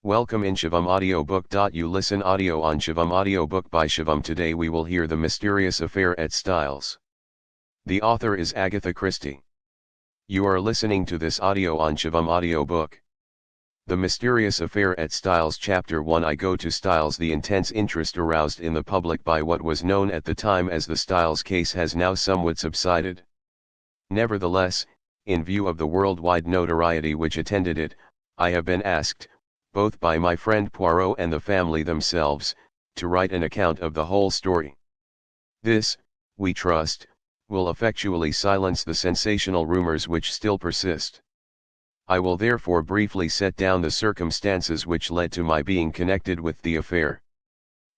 Welcome in Shivam Audiobook. You listen audio on Shivam Audiobook by Shivam. Today we will hear The Mysterious Affair at Styles. The author is Agatha Christie. You are listening to this audio on Shivam Audiobook. The Mysterious Affair at Styles. Chapter 1. I go to Styles. The intense interest aroused in the public by what was known at the time as the Styles case has now somewhat subsided. Nevertheless, in view of the worldwide notoriety which attended it, I have been asked, both by my friend Poirot and the family themselves, to write an account of the whole story. This, we trust, will effectually silence the sensational rumors which still persist. I will therefore briefly set down the circumstances which led to my being connected with the affair.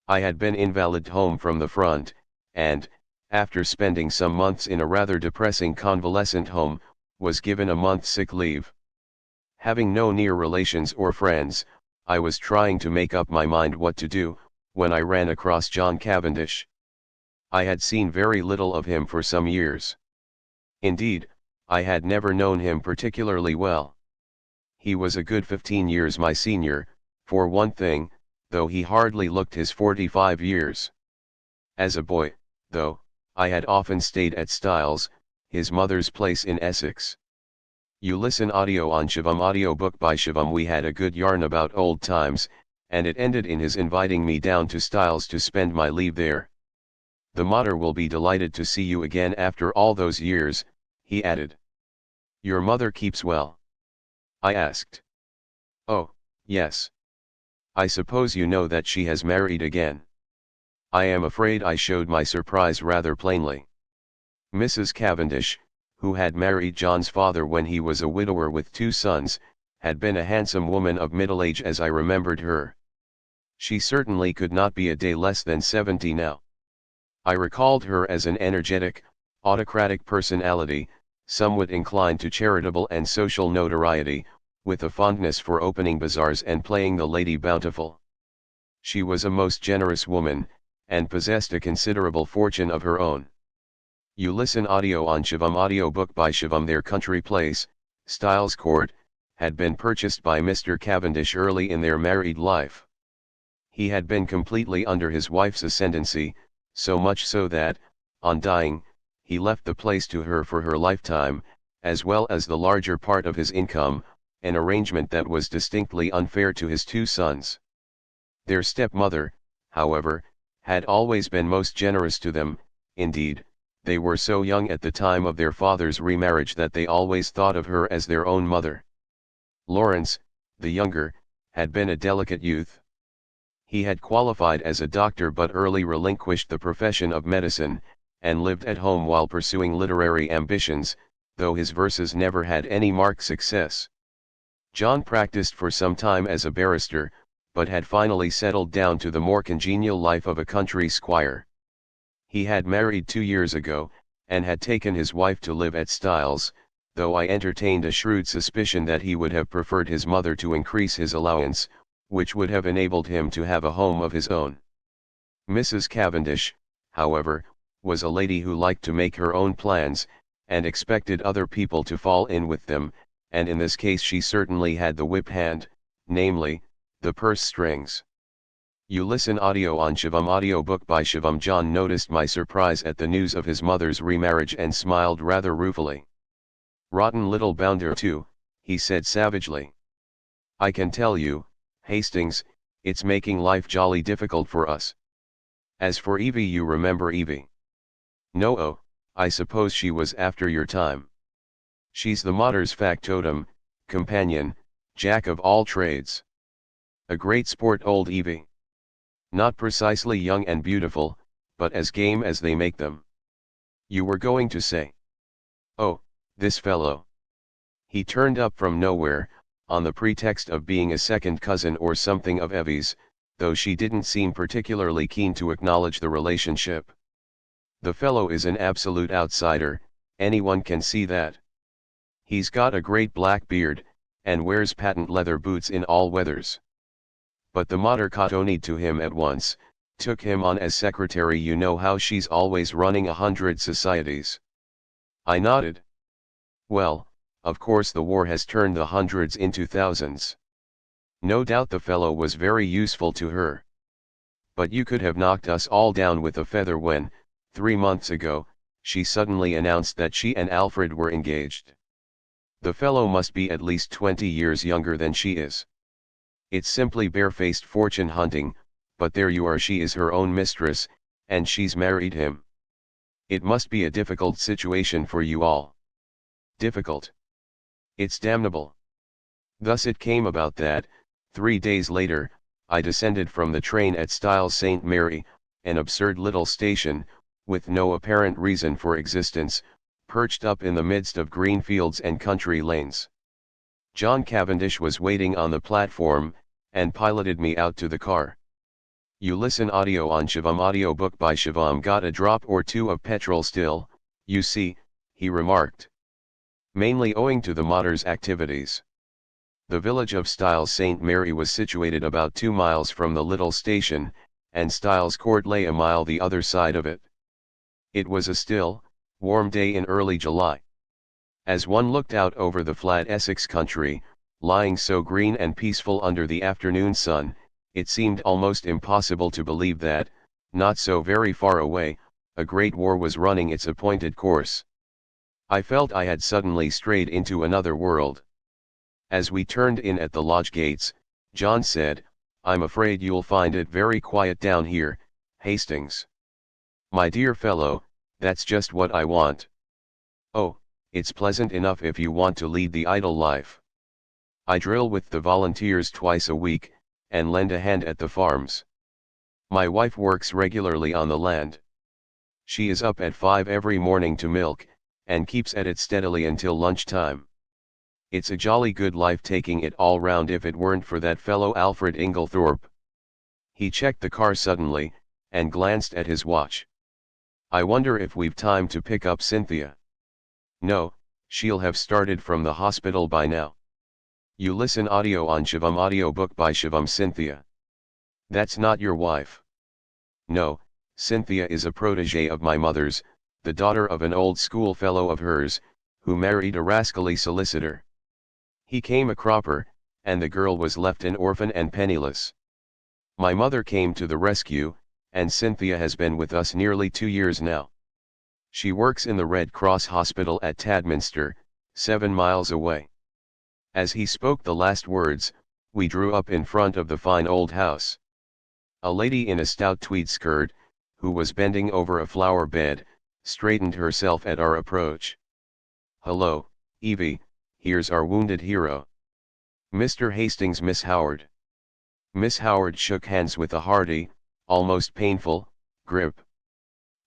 I had been invalided home from the front, and, after spending some months in a rather depressing convalescent home, was given a month's sick leave. Having no near relations or friends, I was trying to make up my mind what to do, when I ran across John Cavendish. I had seen very little of him for some years. Indeed, I had never known him particularly well. He was a good 15 years my senior, for one thing, though he hardly looked his 45 years. As a boy, though, I had often stayed at Styles, his mother's place in Essex. You listen audio on Shivam Audiobook by Shivam. We had a good yarn about old times, and it ended in his inviting me down to Styles to spend my leave there. The mater will be delighted to see you again after all those years, he added. Your mother keeps well? I asked. Oh, yes. I suppose you know that she has married again. I am afraid I showed my surprise rather plainly. Mrs. Cavendish, who had married John's father when he was a widower with 2 sons, had been a handsome woman of middle age as I remembered her. She certainly could not be a day less than 70 now. I recalled her as an energetic, autocratic personality, somewhat inclined to charitable and social notoriety, with a fondness for opening bazaars and playing the Lady Bountiful. She was a most generous woman, and possessed a considerable fortune of her own. You listen audio on Shivam Audiobook by Shivam. Their country place, Styles Court, had been purchased by Mr. Cavendish early in their married life. He had been completely under his wife's ascendancy, so much so that, on dying, he left the place to her for her lifetime, as well as the larger part of his income, an arrangement that was distinctly unfair to his 2 sons. Their stepmother, however, had always been most generous to them. Indeed, they were so young at the time of their father's remarriage that they always thought of her as their own mother. Lawrence, the younger, had been a delicate youth. He had qualified as a doctor but early relinquished the profession of medicine, and lived at home while pursuing literary ambitions, though his verses never had any marked success. John practiced for some time as a barrister, but had finally settled down to the more congenial life of a country squire. He had married 2 years ago, and had taken his wife to live at Styles, though I entertained a shrewd suspicion that he would have preferred his mother to increase his allowance, which would have enabled him to have a home of his own. Mrs. Cavendish, however, was a lady who liked to make her own plans, and expected other people to fall in with them, and in this case she certainly had the whip hand, namely, the purse strings. You listen audio on Shivam Audiobook by Shivam. John noticed my surprise at the news of his mother's remarriage and smiled rather ruefully. Rotten little bounder too, he said savagely. I can tell you, Hastings, it's making life jolly difficult for us. As for Evie, you remember Evie? No, oh, I suppose she was after your time. She's the mater's factotum, companion, jack of all trades. A great sport, old Evie. Not precisely young and beautiful, but as game as they make them. You were going to say. Oh, this fellow. He turned up from nowhere, on the pretext of being a second cousin or something of Evie's, though she didn't seem particularly keen to acknowledge the relationship. The fellow is an absolute outsider, anyone can see that. He's got a great black beard, and wears patent leather boots in all weathers. But the mater caught on to him at once, took him on as secretary. You know how she's always running 100 societies. I nodded. Well, of course the war has turned the hundreds into thousands. No doubt the fellow was very useful to her. But you could have knocked us all down with a feather when, 3 months ago, she suddenly announced that she and Alfred were engaged. The fellow must be at least 20 years younger than she is. It's simply barefaced fortune hunting, but there you are, she is her own mistress, and she's married him. It must be a difficult situation for you all. Difficult. It's damnable. Thus it came about that, 3 days later, I descended from the train at Styles St. Mary, an absurd little station, with no apparent reason for existence, perched up in the midst of green fields and country lanes. John Cavendish was waiting on the platform, and piloted me out to the car. You listen audio on Shivam Audiobook by Shivam. Got a drop or two of petrol still, you see, he remarked. Mainly owing to the mater's activities. The village of Styles St. Mary was situated about 2 miles from the little station, and Styles Court lay a mile the other side of it. It was a still, warm day in early July. As one looked out over the flat Essex country, lying so green and peaceful under the afternoon sun, it seemed almost impossible to believe that, not so very far away, a great war was running its appointed course. I felt I had suddenly strayed into another world. As we turned in at the lodge gates, John said, "I'm afraid you'll find it very quiet down here, Hastings." "My dear fellow, that's just what I want." "Oh, it's pleasant enough if you want to lead the idle life. I drill with the volunteers twice a week, and lend a hand at the farms. My wife works regularly on the land. She is up at 5 every morning to milk, and keeps at it steadily until lunchtime. It's a jolly good life taking it all round if it weren't for that fellow Alfred Inglethorpe." He checked the car suddenly, and glanced at his watch. "I wonder if we've time to pick up Cynthia." "No, she'll have started from the hospital by now." You listen audio on Shivam Audiobook by Shivam. Cynthia. That's not your wife. No, Cynthia is a protégée of my mother's, the daughter of an old schoolfellow of hers, who married a rascally solicitor. He came a cropper, and the girl was left an orphan and penniless. My mother came to the rescue, and Cynthia has been with us nearly 2 years now. She works in the Red Cross Hospital at Tadminster, 7 miles away. As he spoke the last words, we drew up in front of the fine old house. A lady in a stout tweed skirt, who was bending over a flower bed, straightened herself at our approach. "Hello, Evie, here's our wounded hero. Mr. Hastings, Miss Howard." Miss Howard shook hands with a hearty, almost painful, grip.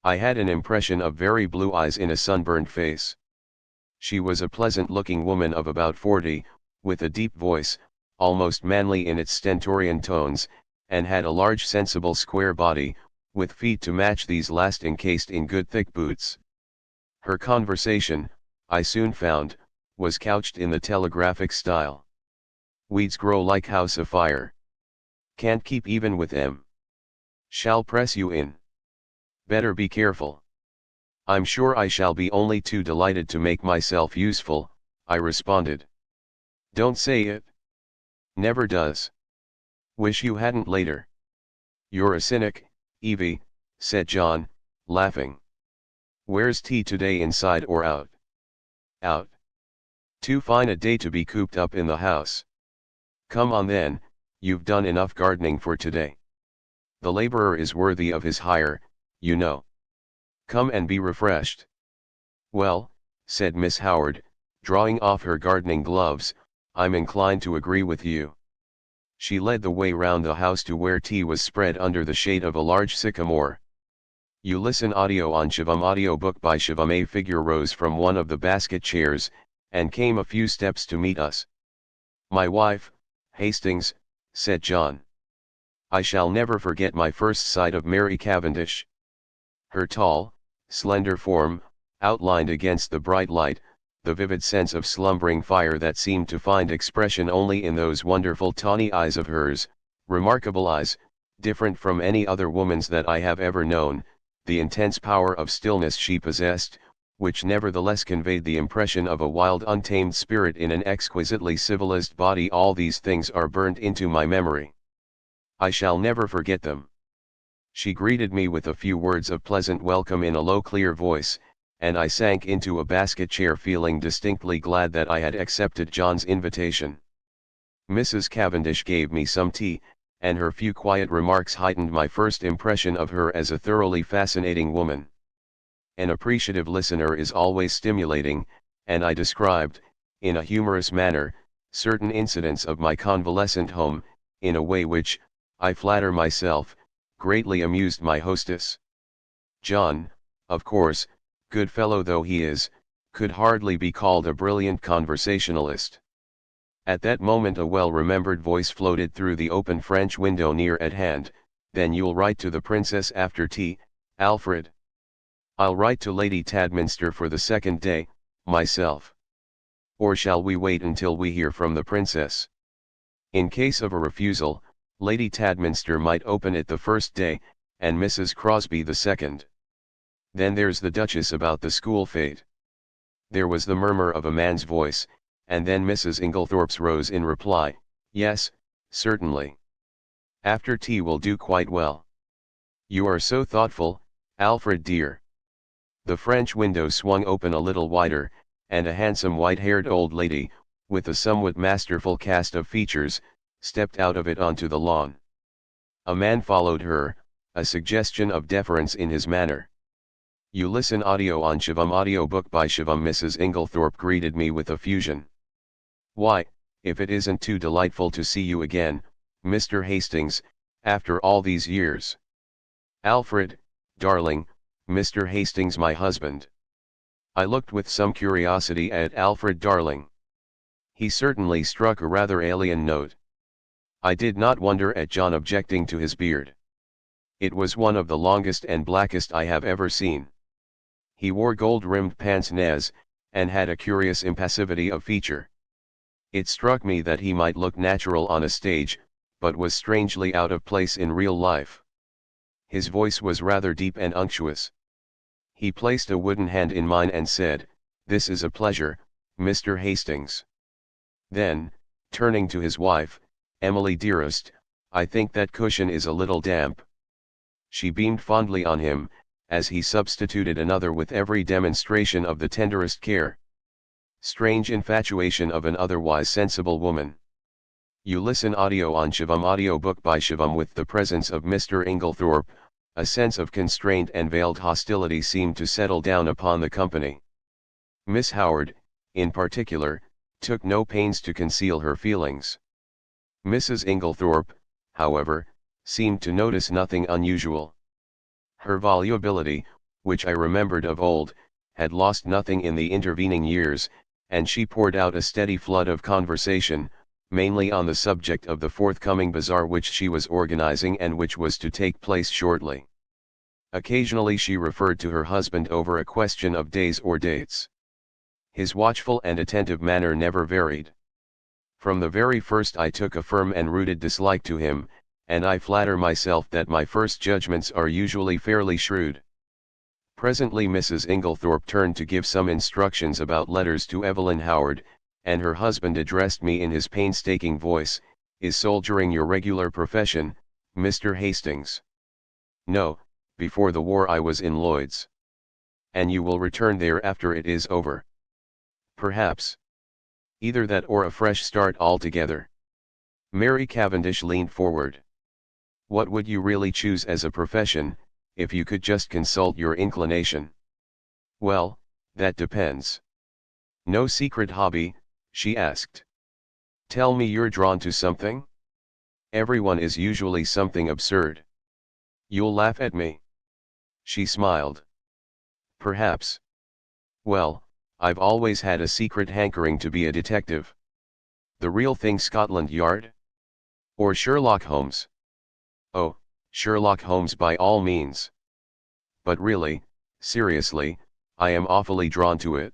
I had an impression of very blue eyes in a sunburned face. She was a pleasant-looking woman of about 40, with a deep voice, almost manly in its stentorian tones, and had a large sensible square body, with feet to match these last encased in good thick boots. Her conversation, I soon found, was couched in the telegraphic style. "Weeds grow like house afire. Can't keep even with 'em. Shall press you in. Better be careful." "I'm sure I shall be only too delighted to make myself useful," I responded. "Don't say it. Never does. Wish you hadn't later." "You're a cynic, Evie," said John, laughing. "Where's tea today, inside or out?" "Out. Too fine a day to be cooped up in the house." "Come on then, you've done enough gardening for today. The laborer is worthy of his hire, you know. Come and be refreshed." "Well," said Miss Howard, drawing off her gardening gloves, "I'm inclined to agree with you." She led the way round the house to where tea was spread under the shade of a large sycamore. You listen audio on Shivam Audiobook by Shivam. A figure rose from one of the basket chairs, and came a few steps to meet us. "My wife, Hastings," said John. "I shall never forget my first sight of Mary Cavendish." Her tall, slender form, outlined against the bright light, the vivid sense of slumbering fire that seemed to find expression only in those wonderful tawny eyes of hers, remarkable eyes, different from any other woman's that I have ever known, the intense power of stillness she possessed, which nevertheless conveyed the impression of a wild untamed spirit in an exquisitely civilized body. All these things are burnt into my memory. I shall never forget them. She greeted me with a few words of pleasant welcome in a low clear voice, and I sank into a basket chair feeling distinctly glad that I had accepted John's invitation. Mrs. Cavendish gave me some tea, and her few quiet remarks heightened my first impression of her as a thoroughly fascinating woman. An appreciative listener is always stimulating, and I described, in a humorous manner, certain incidents of my convalescent home, in a way which, I flatter myself, greatly amused my hostess. John, of course, good fellow though he is, could hardly be called a brilliant conversationalist. At that moment a well-remembered voice floated through the open French window near at hand, "Then you'll write to the princess after tea, Alfred?" "I'll write to Lady Tadminster for the second day, myself. Or shall we wait until we hear from the princess? In case of a refusal, Lady Tadminster might open it the first day, and Mrs. Crosby the second. Then there's the Duchess about the school fete." There was the murmur of a man's voice, and then Mrs. Inglethorpe's rose in reply, "Yes, certainly. After tea will do quite well. You are so thoughtful, Alfred dear." The French window swung open a little wider, and a handsome white-haired old lady, with a somewhat masterful cast of features, stepped out of it onto the lawn. A man followed her, a suggestion of deference in his manner. "You listen audio on Shivam Audiobook by Shivam." Mrs. Inglethorpe greeted me with effusion. "Why, if it isn't too delightful to see you again, Mr. Hastings, after all these years." "Alfred, darling, Mr. Hastings my husband." I looked with some curiosity at Alfred darling. He certainly struck a rather alien note. I did not wonder at John objecting to his beard. It was one of the longest and blackest I have ever seen. He wore gold-rimmed pince-nez, and had a curious impassivity of feature. It struck me that he might look natural on a stage, but was strangely out of place in real life. His voice was rather deep and unctuous. He placed a wooden hand in mine and said, "This is a pleasure, Mr. Hastings." Then, turning to his wife, "Emily dearest, I think that cushion is a little damp." She beamed fondly on him, as he substituted another with every demonstration of the tenderest care. Strange infatuation of an otherwise sensible woman. You listen audio on Shivam Audiobook by Shivam. With the presence of Mr. Inglethorpe, a sense of constraint and veiled hostility seemed to settle down upon the company. Miss Howard, in particular, took no pains to conceal her feelings. Mrs. Inglethorpe, however, seemed to notice nothing unusual. Her volubility, which I remembered of old, had lost nothing in the intervening years, and she poured out a steady flood of conversation, mainly on the subject of the forthcoming bazaar which she was organizing and which was to take place shortly. Occasionally she referred to her husband over a question of days or dates. His watchful and attentive manner never varied. From the very first I took a firm and rooted dislike to him, and I flatter myself that my first judgments are usually fairly shrewd. Presently Mrs. Inglethorpe turned to give some instructions about letters to Evelyn Howard, and her husband addressed me in his painstaking voice, "Is soldiering your regular profession, Mr. Hastings?" "No, before the war I was in Lloyd's." "And you will return there after it is over?" "Perhaps. Either that or a fresh start altogether." Mary Cavendish leaned forward. "What would you really choose as a profession, if you could just consult your inclination?" "Well, that depends." "No secret hobby?" she asked. "Tell me you're drawn to something?" "Everyone is usually something absurd." "You'll laugh at me." She smiled. "Perhaps. Well, I've always had a secret hankering to be a detective." "The real thing, Scotland Yard? Or Sherlock Holmes?" "Oh, Sherlock Holmes by all means. But really, seriously, I am awfully drawn to it.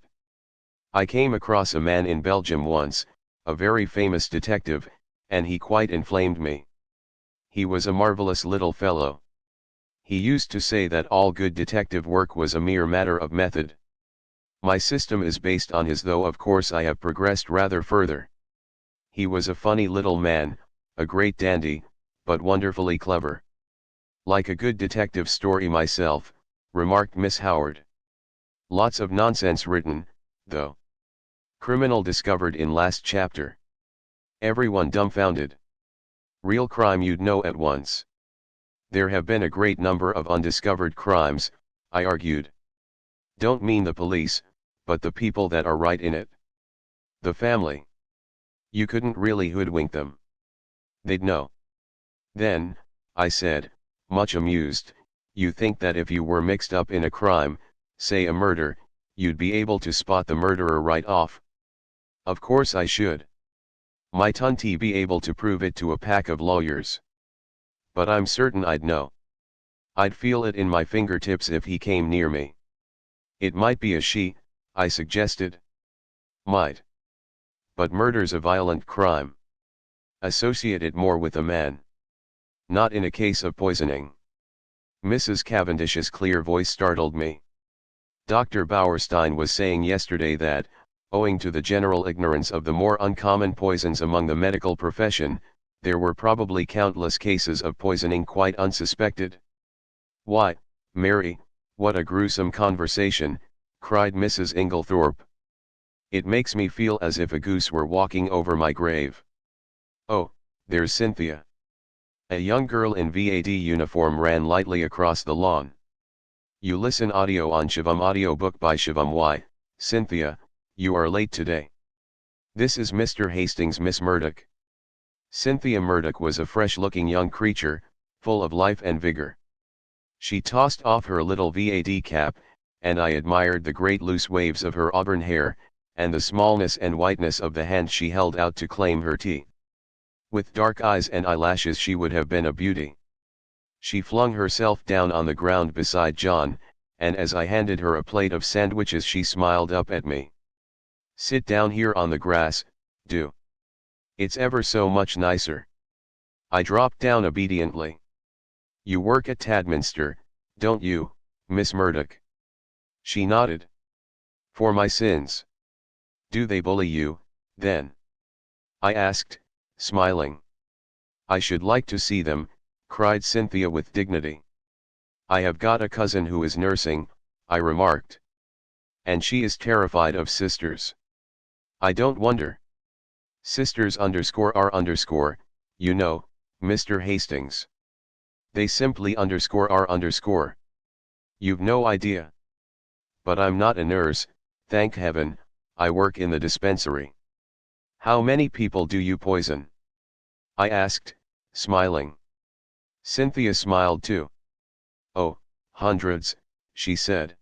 I came across a man in Belgium once, a very famous detective, and he quite inflamed me. He was a marvelous little fellow. He used to say that all good detective work was a mere matter of method. My system is based on his, though of course I have progressed rather further. He was a funny little man, a great dandy, but wonderfully clever. Like a good detective story myself, remarked Miss Howard. Lots of nonsense written, though. Criminal discovered in last chapter. Everyone dumbfounded. Real crime you'd know at once. There have been a great number of undiscovered crimes, I argued. Don't mean the police, but the people that are right in it. The family. You couldn't really hoodwink them. They'd know. Then, I said, much amused, you think that if you were mixed up in a crime, say a murder, you'd be able to spot the murderer right off? Of course I should. Mightn't be able to prove it to a pack of lawyers. But I'm certain I'd know. I'd feel it in my fingertips if he came near me. It might be a she, I suggested. Might. But murder's a violent crime. Associate it more with a man. Not in a case of poisoning. Mrs. Cavendish's clear voice startled me. Dr. Bauerstein was saying yesterday that, owing to the general ignorance of the more uncommon poisons among the medical profession, there were probably countless cases of poisoning quite unsuspected. Why, Mary, what a gruesome conversation, cried Mrs. Inglethorpe. It makes me feel as if a goose were walking over my grave. Oh, there's Cynthia. A young girl in VAD uniform ran lightly across the lawn. You listen audio on Shivam Audiobook by Shivam. Why, Cynthia, you are late today. This is Mr. Hastings, Miss Murdoch. Cynthia Murdoch was a fresh-looking young creature, full of life and vigor. She tossed off her little VAD cap, and I admired the great loose waves of her auburn hair, and the smallness and whiteness of the hand she held out to claim her tea. With dark eyes and eyelashes she would have been a beauty. She flung herself down on the ground beside John, and as I handed her a plate of sandwiches she smiled up at me. Sit down here on the grass, do. It's ever so much nicer. I dropped down obediently. You work at Tadminster, don't you, Miss Murdoch? She nodded. For my sins. Do they bully you, then? I asked, smiling. I should like to see them, cried Cynthia with dignity. I have got a cousin who is nursing, I remarked. And she is terrified of sisters. I don't wonder. Sisters _are_, you know, Mr. Hastings. They simply _are_. You've no idea. But I'm not a nurse, thank heaven, I work in the dispensary. How many people do you poison? I asked, smiling. Cynthia smiled too. Oh, hundreds, she said.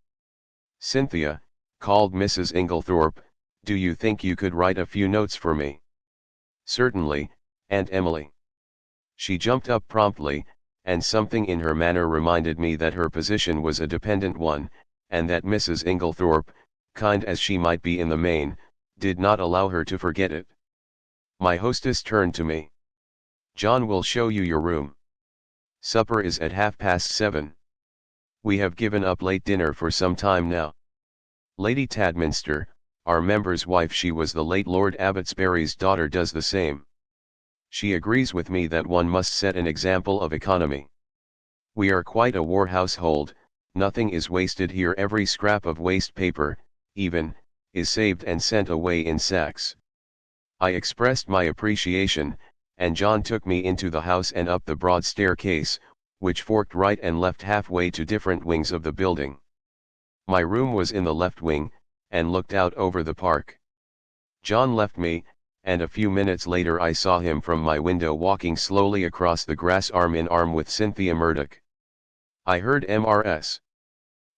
Cynthia, called Mrs. Inglethorpe, do you think you could write a few notes for me? Certainly, Aunt Emily. She jumped up promptly, and something in her manner reminded me that her position was a dependent one, and that Mrs. Inglethorpe, kind as she might be in the main, did not allow her to forget it. My hostess turned to me. John will show you your room. Supper is at 7:30. We have given up late dinner for some time now. Lady Tadminster, our member's wife, she was the late Lord Abbotsbury's daughter, does the same. She agrees with me that one must set an example of economy. We are quite a war household, nothing is wasted here, every scrap of waste paper, even, is saved and sent away in sacks. I expressed my appreciation, and John took me into the house and up the broad staircase, which forked right and left halfway to different wings of the building. My room was in the left wing, and looked out over the park. John left me, and a few minutes later I saw him from my window walking slowly across the grass arm in arm with Cynthia Murdoch. I heard Mrs.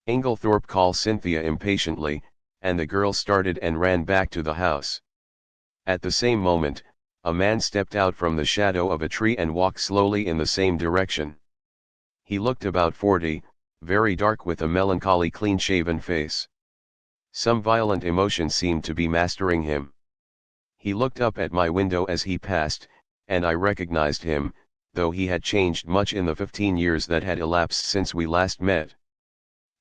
Inglethorpe call Cynthia impatiently, and the girl started and ran back to the house. At the same moment, a man stepped out from the shadow of a tree and walked slowly in the same direction. He looked about 40, very dark with a melancholy clean-shaven face. Some violent emotion seemed to be mastering him. He looked up at my window as he passed, and I recognized him, though he had changed much in the 15 years that had elapsed since we last met.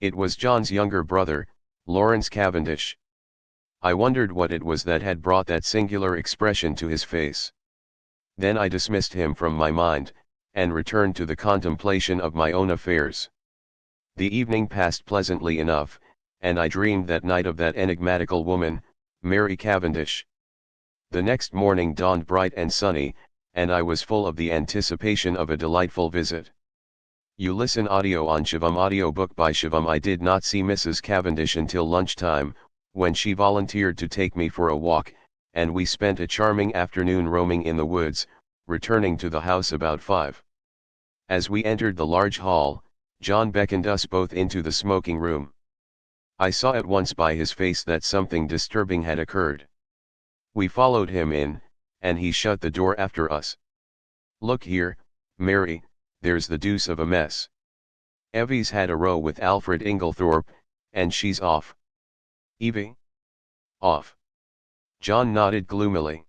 It was John's younger brother, Lawrence Cavendish. I wondered what it was that had brought that singular expression to his face. Then I dismissed him from my mind, and returned to the contemplation of my own affairs. The evening passed pleasantly enough, and I dreamed that night of that enigmatical woman, Mary Cavendish. The next morning dawned bright and sunny, and I was full of the anticipation of a delightful visit. You listen audio on Shivam Audiobook by Shivam. I did not see Mrs. Cavendish until lunchtime, when she volunteered to take me for a walk, and we spent a charming afternoon roaming in the woods, returning to the house about 5. As we entered the large hall, John beckoned us both into the smoking room. I saw at once by his face that something disturbing had occurred. We followed him in, and he shut the door after us. "Look here, Mary, there's the deuce of a mess. Evie's had a row with Alfred Inglethorpe, and she's off." "Evie? Off?" John nodded gloomily.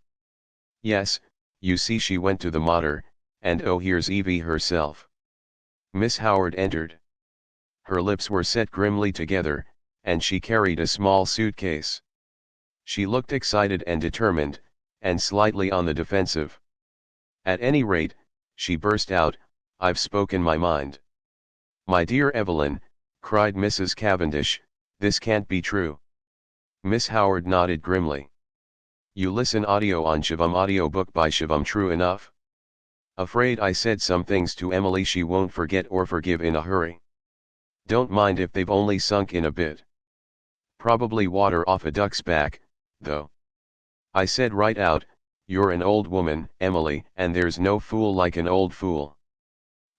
"Yes, you see she went to the mater, and oh, here's Evie herself." Miss Howard entered. Her lips were set grimly together, and she carried a small suitcase. She looked excited and determined, and slightly on the defensive. "At any rate," she burst out, "I've spoken my mind." "My dear Evelyn," cried Mrs. Cavendish, "this can't be true." Miss Howard nodded grimly. You listen audio on Shivam Audiobook by Shivam. True enough. Afraid I said some things to Emily she won't forget or forgive in a hurry. Don't mind if they've only sunk in a bit. Probably water off a duck's back, though. I said right out, "You're an old woman, Emily, and there's no fool like an old fool.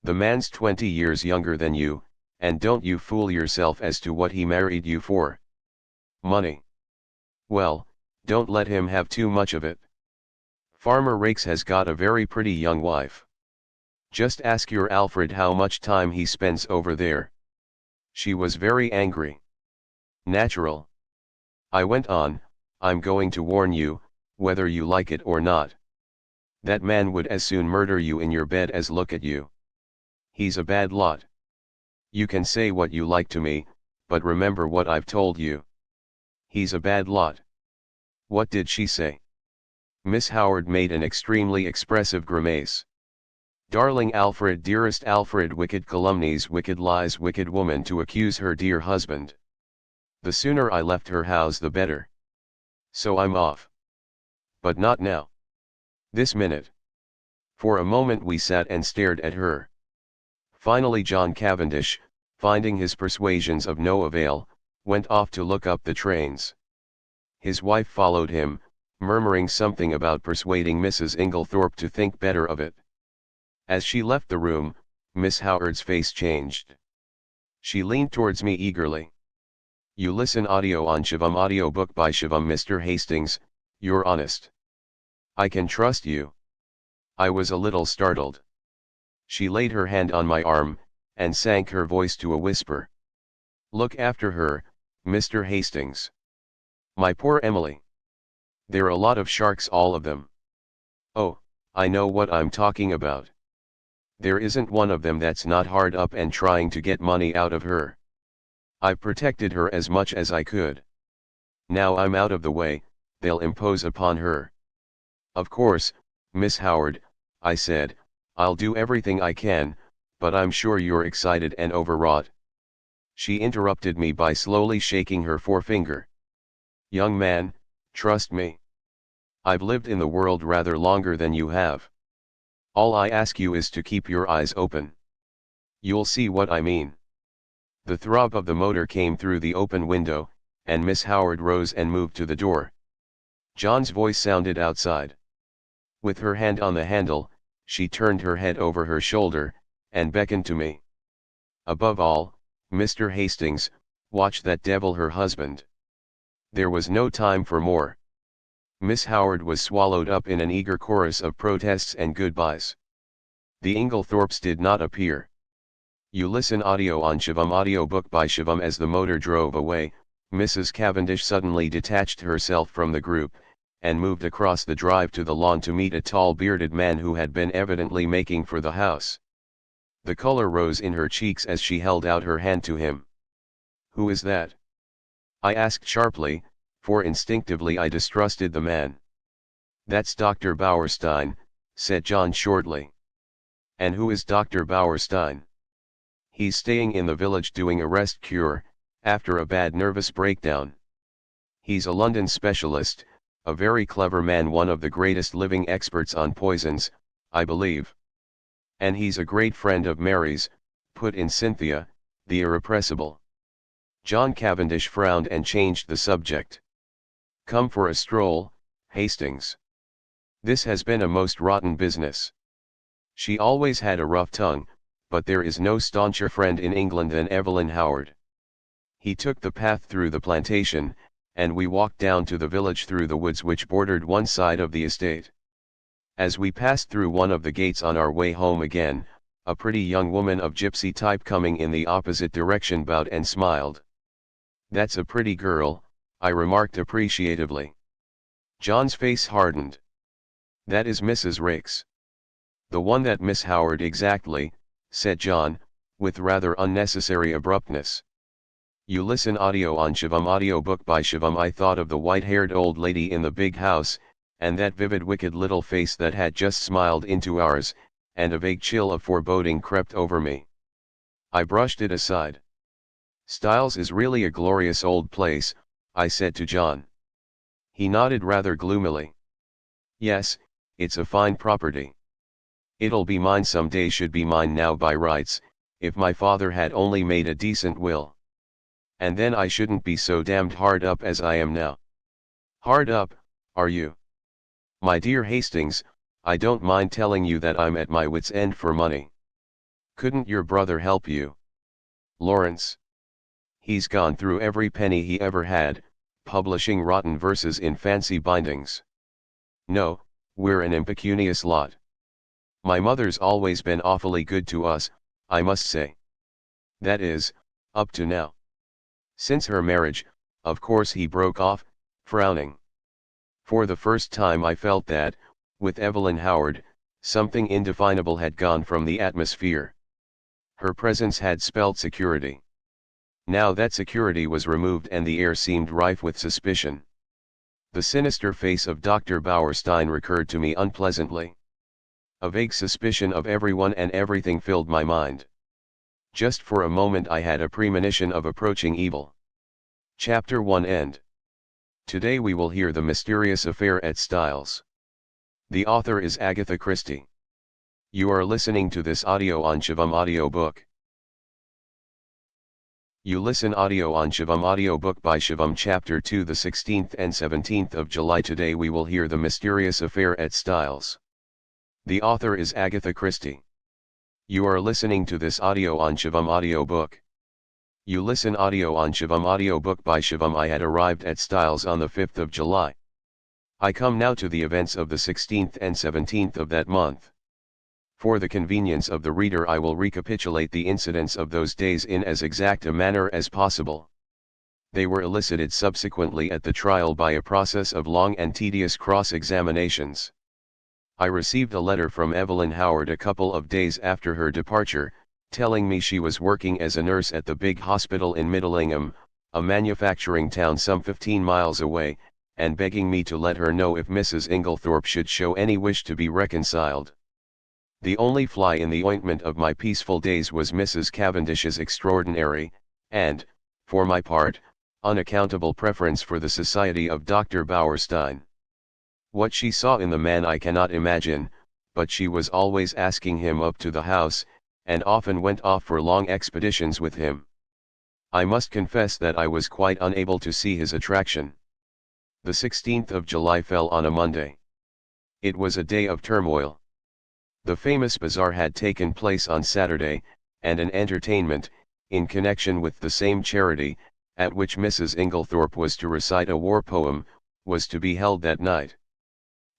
The man's 20 years younger than you, and don't you fool yourself as to what he married you for. Money. Well, don't let him have too much of it. Farmer Rakes has got a very pretty young wife. Just ask your Alfred how much time he spends over there." She was very angry. "Natural. I went on, I'm going to warn you, whether you like it or not. That man would as soon murder you in your bed as look at you. He's a bad lot. You can say what you like to me, but remember what I've told you. He's a bad lot." What did she say? Miss Howard made an extremely expressive grimace. "Darling Alfred, dearest Alfred, wicked calumnies, wicked lies, wicked woman to accuse her dear husband. The sooner I left her house the better. So I'm off. But not now. This minute." For a moment we sat and stared at her. Finally John Cavendish, finding his persuasions of no avail, went off to look up the trains. His wife followed him, murmuring something about persuading Mrs. Inglethorpe to think better of it. As she left the room, Miss Howard's face changed. She leaned towards me eagerly. You listen audio on Shivam Audiobook by Shivam. "Mr. Hastings, you're honest. I can trust you." I was a little startled. She laid her hand on my arm, and sank her voice to a whisper. "Look after her, Mr. Hastings. My poor Emily. They're a lot of sharks, all of them. Oh, I know what I'm talking about. There isn't one of them that's not hard up and trying to get money out of her. I've protected her as much as I could. Now I'm out of the way, they'll impose upon her." "Of course, Miss Howard," I said, "I'll do everything I can, but I'm sure you're excited and overwrought." She interrupted me by slowly shaking her forefinger. "Young man, trust me. I've lived in the world rather longer than you have. All I ask you is to keep your eyes open. You'll see what I mean." The throb of the motor came through the open window, and Miss Howard rose and moved to the door. John's voice sounded outside. With her hand on the handle, she turned her head over her shoulder, and beckoned to me. "Above all, Mr. Hastings, watch that devil her husband." There was no time for more. Miss Howard was swallowed up in an eager chorus of protests and goodbyes. The Inglethorpes did not appear. You listen audio on Shivam Audiobook by Shivam. As the motor drove away, Mrs. Cavendish suddenly detached herself from the group, and moved across the drive to the lawn to meet a tall bearded man who had been evidently making for the house. The color rose in her cheeks as she held out her hand to him. "Who is that?" I asked sharply, for instinctively I distrusted the man. "That's Dr. Bauerstein," said John shortly. "And who is Dr. Bauerstein?" "He's staying in the village doing a rest cure, after a bad nervous breakdown. He's a London specialist, a very clever man, one of the greatest living experts on poisons, I believe. And he's a great friend of Mary's," put in Cynthia, the irrepressible. John Cavendish frowned and changed the subject. "Come for a stroll, Hastings. This has been a most rotten business." She always had a rough tongue, but there is no stauncher friend in England than Evelyn Howard. He took the path through the plantation, and we walked down to the village through the woods which bordered one side of the estate. As we passed through one of the gates on our way home again, a pretty young woman of gypsy type coming in the opposite direction bowed and smiled. "That's a pretty girl," I remarked appreciatively. John's face hardened. "That is Mrs. Raikes." "The one that Miss Howard exactly," said John, with rather unnecessary abruptness. You listen audio on Shivam Audiobook by Shivam. I thought of the white-haired old lady in the big house, and that vivid wicked little face that had just smiled into ours, and a vague chill of foreboding crept over me. I brushed it aside. "Styles is really a glorious old place," I said to John. He nodded rather gloomily. "Yes, it's a fine property. It'll be mine some day, should be mine now by rights, if my father had only made a decent will. And then I shouldn't be so damned hard up as I am now." "Hard up, are you?" "My dear Hastings, I don't mind telling you that I'm at my wits' end for money." "Couldn't your brother help you?" "Lawrence? He's gone through every penny he ever had, publishing rotten verses in fancy bindings. No, we're an impecunious lot. My mother's always been awfully good to us, I must say. That is, up to now. Since her marriage, of course," he broke off, frowning. For the first time I felt that, with Evelyn Howard, something indefinable had gone from the atmosphere. Her presence had spelled security. Now that security was removed and the air seemed rife with suspicion. The sinister face of Dr. Bauerstein recurred to me unpleasantly. A vague suspicion of everyone and everything filled my mind. Just for a moment I had a premonition of approaching evil. Chapter 1 End. Today we will hear The Mysterious Affair at Styles. The author is Agatha Christie. You are listening to this audio on Shivam Audiobook. You listen audio on Shivam Audiobook by Shivam Chapter 2, the 16th and 17th of July. Today we will hear The Mysterious Affair at Styles. The author is Agatha Christie. You are listening to this audio on Shivam Audiobook. You listen audio on Shivam Audiobook by Shivam. I had arrived at Styles on the 5th of July. I come now to the events of the 16th and 17th of that month. For the convenience of the reader I will recapitulate the incidents of those days in as exact a manner as possible. They were elicited subsequently at the trial by a process of long and tedious cross-examinations. I received a letter from Evelyn Howard a couple of days after her departure, telling me she was working as a nurse at the big hospital in Middlingham, a manufacturing town some 15 miles away, and begging me to let her know if Mrs. Inglethorpe should show any wish to be reconciled. The only fly in the ointment of my peaceful days was Mrs. Cavendish's extraordinary, and, for my part, unaccountable preference for the society of Dr. Bauerstein. What she saw in the man I cannot imagine, but she was always asking him up to the house, and often went off for long expeditions with him. I must confess that I was quite unable to see his attraction. The 16th of July fell on a Monday. It was a day of turmoil. The famous bazaar had taken place on Saturday, and an entertainment, in connection with the same charity, at which Mrs. Inglethorpe was to recite a war poem, was to be held that night.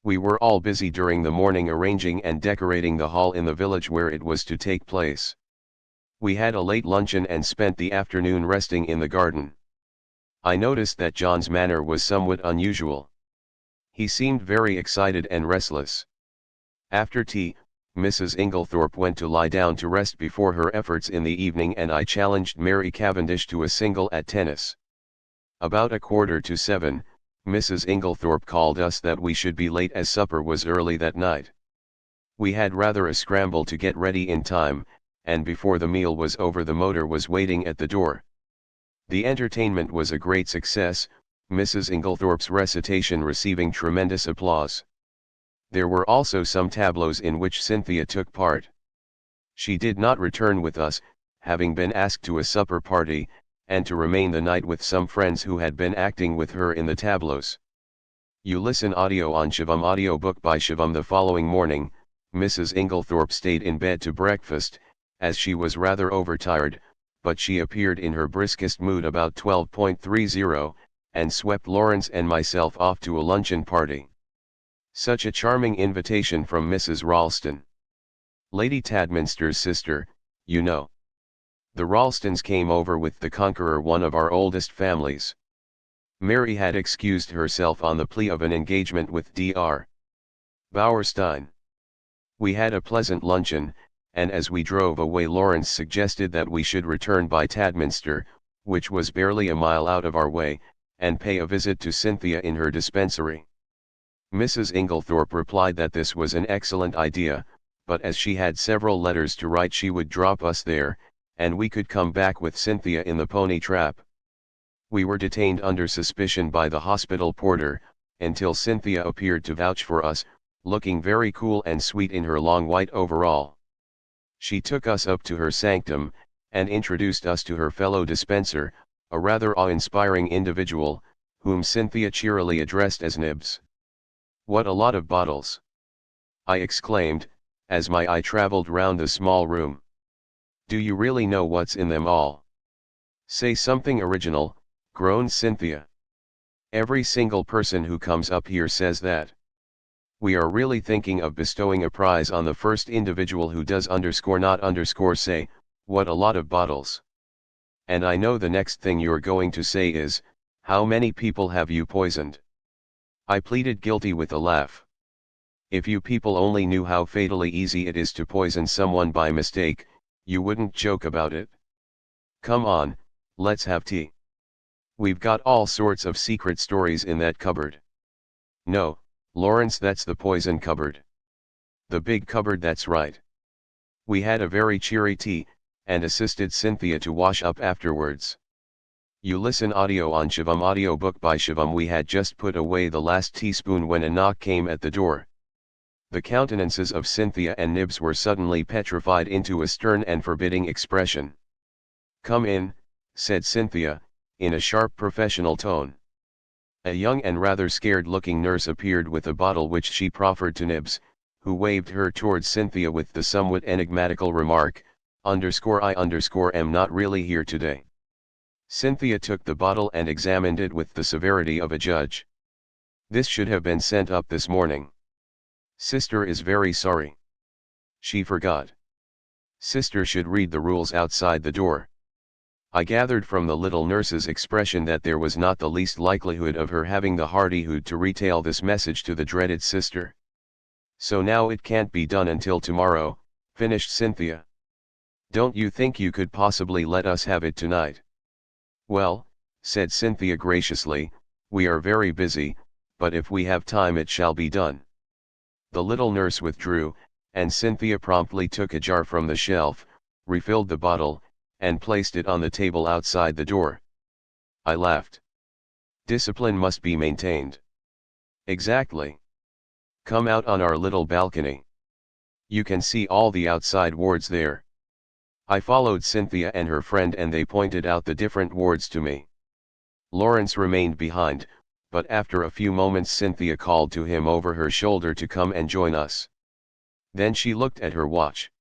We were all busy during the morning arranging and decorating the hall in the village where it was to take place. We had a late luncheon and spent the afternoon resting in the garden. I noticed that John's manner was somewhat unusual. He seemed very excited and restless. After tea, Mrs. Inglethorpe went to lie down to rest before her efforts in the evening, and I challenged Mary Cavendish to a single at tennis. About 6:45, Mrs. Inglethorpe called us that we should be late as supper was early that night. We had rather a scramble to get ready in time, and before the meal was over the motor was waiting at the door. The entertainment was a great success, Mrs. Inglethorpe's recitation receiving tremendous applause. There were also some tableaux in which Cynthia took part. She did not return with us, having been asked to a supper party, and to remain the night with some friends who had been acting with her in the tableaux. You listen audio on Shivam audiobook by Shivam. The following morning, Mrs. Inglethorpe stayed in bed to breakfast, as she was rather overtired, but she appeared in her briskest mood about 12:30, and swept Lawrence and myself off to a luncheon party. Such a charming invitation from Mrs. Ralston. Lady Tadminster's sister, you know. The Ralstons came over with the Conqueror, one of our oldest families. Mary had excused herself on the plea of an engagement with Dr. Bauerstein. We had a pleasant luncheon, and as we drove away Lawrence suggested that we should return by Tadminster, which was barely a mile out of our way, and pay a visit to Cynthia in her dispensary. Mrs. Inglethorpe replied that this was an excellent idea, but as she had several letters to write she would drop us there, and we could come back with Cynthia in the pony trap. We were detained under suspicion by the hospital porter, until Cynthia appeared to vouch for us, looking very cool and sweet in her long white overall. She took us up to her sanctum, and introduced us to her fellow dispenser, a rather awe-inspiring individual, whom Cynthia cheerily addressed as Nibs. "What a lot of bottles!" I exclaimed, as my eye traveled round the small room. "Do you really know what's in them all?" "Say something original," groaned Cynthia. "Every single person who comes up here says that. We are really thinking of bestowing a prize on the first individual who does _not_ say, 'What a lot of bottles.' And I know the next thing you're going to say is, 'How many people have you poisoned?'" I pleaded guilty with a laugh. "If you people only knew how fatally easy it is to poison someone by mistake, you wouldn't joke about it. Come on, let's have tea. We've got all sorts of secret stories in that cupboard." "No, Lawrence, that's the poison cupboard. The big cupboard, that's right." We had a very cheery tea, and assisted Cynthia to wash up afterwards. You listen audio on Shivam audiobook by Shivam. We had just put away the last teaspoon when a knock came at the door. The countenances of Cynthia and Nibs were suddenly petrified into a stern and forbidding expression. "Come in," said Cynthia, in a sharp professional tone. A young and rather scared-looking nurse appeared with a bottle which she proffered to Nibs, who waved her towards Cynthia with the somewhat enigmatical remark, "_I_am not really here today." Cynthia took the bottle and examined it with the severity of a judge. "This should have been sent up this morning. Sister is very sorry. She forgot. Sister should read the rules outside the door." I gathered from the little nurse's expression that there was not the least likelihood of her having the hardihood to retail this message to the dreaded sister. "So now it can't be done until tomorrow," finished Cynthia. "Don't you think you could possibly let us have it tonight?" "Well," said Cynthia graciously, "we are very busy, but if we have time it shall be done." The little nurse withdrew, and Cynthia promptly took a jar from the shelf, refilled the bottle, and placed it on the table outside the door. I laughed. "Discipline must be maintained." "Exactly. Come out on our little balcony. You can see all the outside wards there." I followed Cynthia and her friend, and they pointed out the different wards to me. Lawrence remained behind, but after a few moments Cynthia called to him over her shoulder to come and join us. Then she looked at her watch.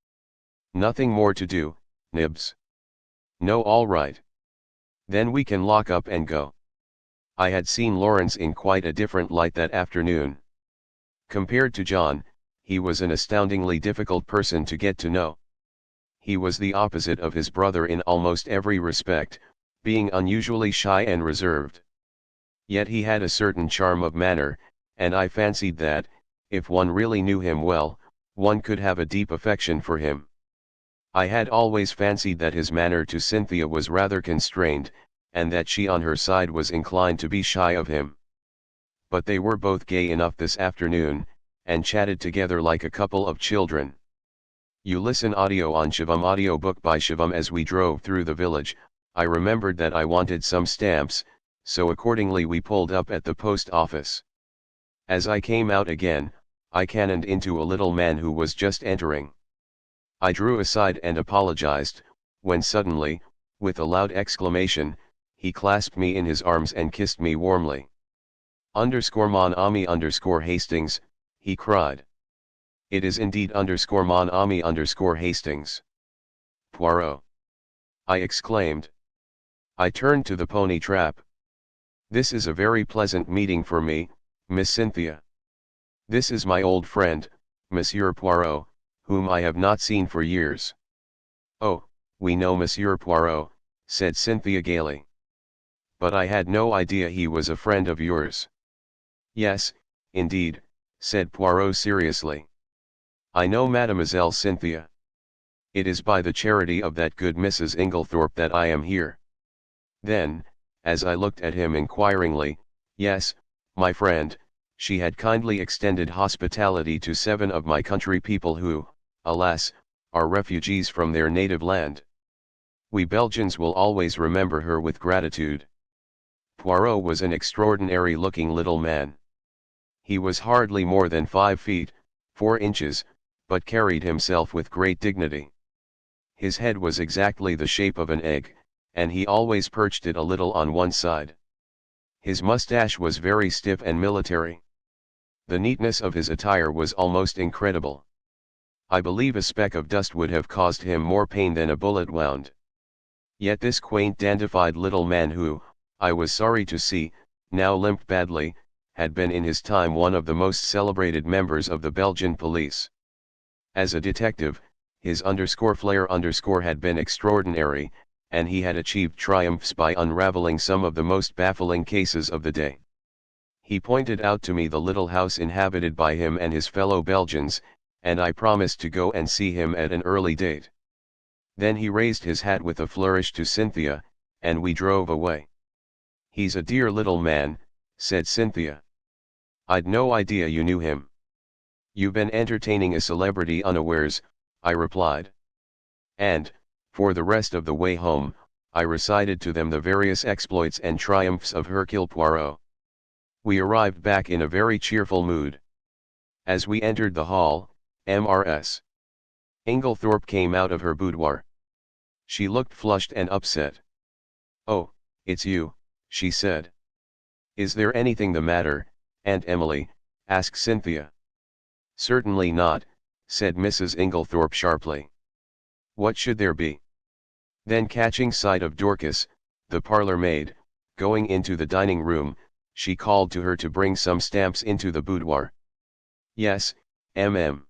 "Nothing more to do, Nibs?" "No, all right. Then we can lock up and go." I had seen Lawrence in quite a different light that afternoon. Compared to John, he was an astoundingly difficult person to get to know. He was the opposite of his brother in almost every respect, being unusually shy and reserved. Yet he had a certain charm of manner, and I fancied that, if one really knew him well, one could have a deep affection for him. I had always fancied that his manner to Cynthia was rather constrained, and that she on her side was inclined to be shy of him. But they were both gay enough this afternoon, and chatted together like a couple of children. You listen audio on Shivam audiobook by Shivam. As we drove through the village, I remembered that I wanted some stamps, so accordingly we pulled up at the post office. As I came out again, I cannoned into a little man who was just entering. I drew aside and apologized, when suddenly, with a loud exclamation, he clasped me in his arms and kissed me warmly. _Mon ami _Hastings, he cried. It is indeed _Mon ami _Hastings. Poirot, I exclaimed. I turned to the pony trap. This is a very pleasant meeting for me, Miss Cynthia. This is my old friend, Monsieur Poirot, whom I have not seen for years. Oh, we know Monsieur Poirot, said Cynthia gaily. But I had no idea he was a friend of yours. Yes, indeed, said Poirot seriously. I know Mademoiselle Cynthia. It is by the charity of that good Mrs. Inglethorpe that I am here. Then, as I looked at him inquiringly, yes, my friend, she had kindly extended hospitality to 7 of my country people who, alas, are refugees from their native land. We Belgians will always remember her with gratitude. Poirot was an extraordinary-looking little man. He was hardly more than 5 feet, 4 inches, but carried himself with great dignity. His head was exactly the shape of an egg, and he always perched it a little on one side. His mustache was very stiff and military. The neatness of his attire was almost incredible. I believe a speck of dust would have caused him more pain than a bullet wound. Yet this quaint dandified little man who, I was sorry to see, now limped badly, had been in his time one of the most celebrated members of the Belgian police. As a detective, his _flair had been extraordinary, and he had achieved triumphs by unraveling some of the most baffling cases of the day. He pointed out to me the little house inhabited by him and his fellow Belgians, and I promised to go and see him at an early date. Then he raised his hat with a flourish to Cynthia, and we drove away. He's a dear little man, said Cynthia. I'd no idea you knew him. You've been entertaining a celebrity unawares, I replied. And, for the rest of the way home, I recited to them the various exploits and triumphs of Hercule Poirot. We arrived back in a very cheerful mood. As we entered the hall, Mrs. Inglethorpe came out of her boudoir. She looked flushed and upset. Oh, it's you, she said. Is there anything the matter, Aunt Emily? Asked Cynthia. Certainly not, said Mrs. Inglethorpe sharply. What should there be? Then catching sight of Dorcas, the parlour maid, going into the dining room, she called to her to bring some stamps into the boudoir. Yes, mm.